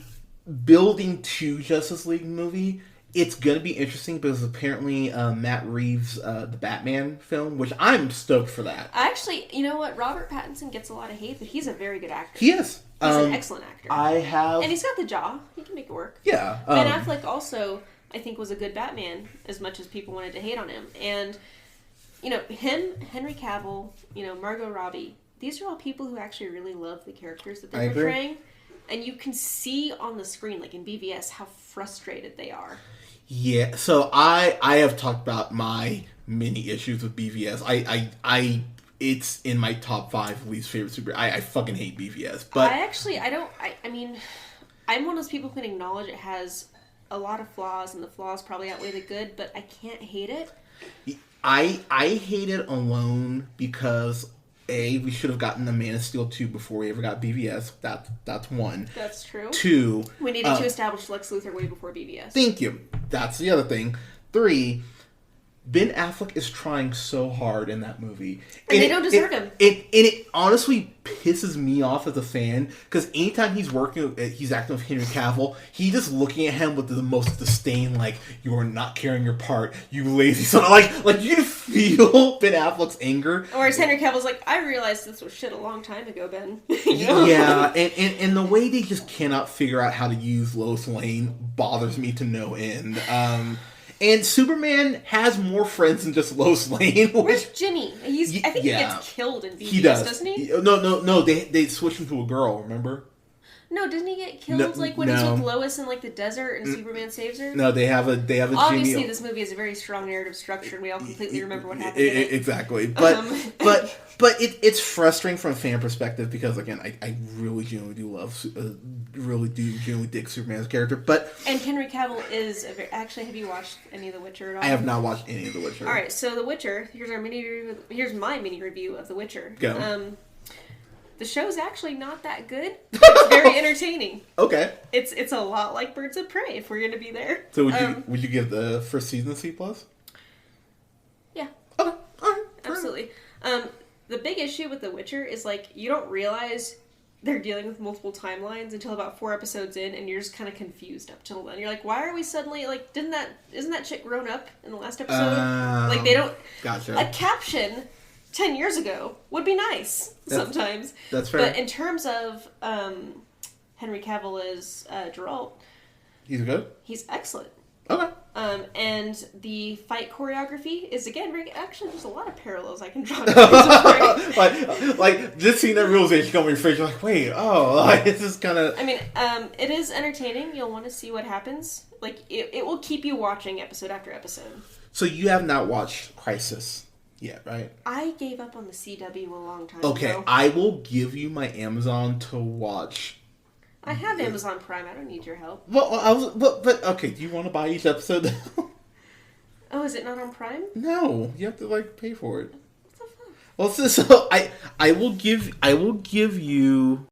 building to Justice League movie. It's going to be interesting because apparently Matt Reeves' The Batman film, which I'm stoked for that. Actually, you know what? Robert Pattinson gets a lot of hate, but he's a very good actor. He is. He's an excellent actor. And he's got the jaw. He can make it work. Yeah. Ben Affleck also, I think, was a good Batman, as much as people wanted to hate on him. And, you know, him, Henry Cavill, you know, Margot Robbie, these are all people who actually really love the characters that they're portraying. And you can see on the screen, like in BVS, how frustrated they are. Yeah, so I have talked about my many issues with BVS. I it's in my top 5 least favorite super. I fucking hate BVS. But I mean, I'm one of those people who can acknowledge it has a lot of flaws, and the flaws probably outweigh the good, but I can't hate it. I hate it alone because we should have gotten the Man of Steel 2 before we ever got BVS. That's one. That's true. 2. We needed to establish Lex Luthor way before BVS. Thank you. That's the other thing. 3. Ben Affleck is trying so hard in that movie. And they don't deserve him. It honestly pisses me off as a fan, because anytime he's acting with Henry Cavill, he's just looking at him with the most disdain, like, you are not carrying your part, you lazy son. Like you can feel Ben Affleck's anger. Whereas Henry Cavill's like, I realized this was shit a long time ago, Ben. Yeah, and the way they just cannot figure out how to use Lois Lane bothers me to no end. And Superman has more friends than just Lois Lane. Where's Jimmy? I think he gets killed in BVS, doesn't he? No. They switched him to a girl, remember? No, doesn't he get killed when he's with Lois in the desert and Superman saves her? No, they have a Obviously, this movie has a very strong narrative structure, and we all completely remember what happened. Exactly, but it's frustrating from a fan perspective because again, I really genuinely do love, genuinely dig Superman's character, and Henry Cavill is actually. Have you watched any of The Witcher at all? I have not watched any of The Witcher. All right, so The Witcher. Here's my mini review of The Witcher. Go. The show's actually not that good. It's very entertaining. Okay. It's a lot like Birds of Prey, if we're going to be there. So would you give the first season a C+? Yeah. Okay. All right. Absolutely. The big issue with The Witcher is, you don't realize they're dealing with multiple timelines until about 4 episodes in, and you're just kind of confused up till then. You're like, why are we suddenly, isn't that chick grown up in the last episode? They don't... Gotcha. A caption 10 years ago would be nice sometimes. That's fair. But in terms of Henry Cavill as Geralt, he's good? He's excellent. Okay. And the fight choreography is, again, actually, there's a lot of parallels I can draw. like this scene, that realization coming in your face, you're like, wait, this is kind of... I mean, it is entertaining. You'll want to see what happens. It will keep you watching episode after episode. So you have not watched Crisis yet, right? I gave up on the CW a long time Okay, ago. I will give you my Amazon to watch. I have Amazon Prime. I don't need your help. Well, but okay. Do you want to buy each episode? Oh, is it not on Prime? No, you have to pay for it. What the fuck? Well, so I will give you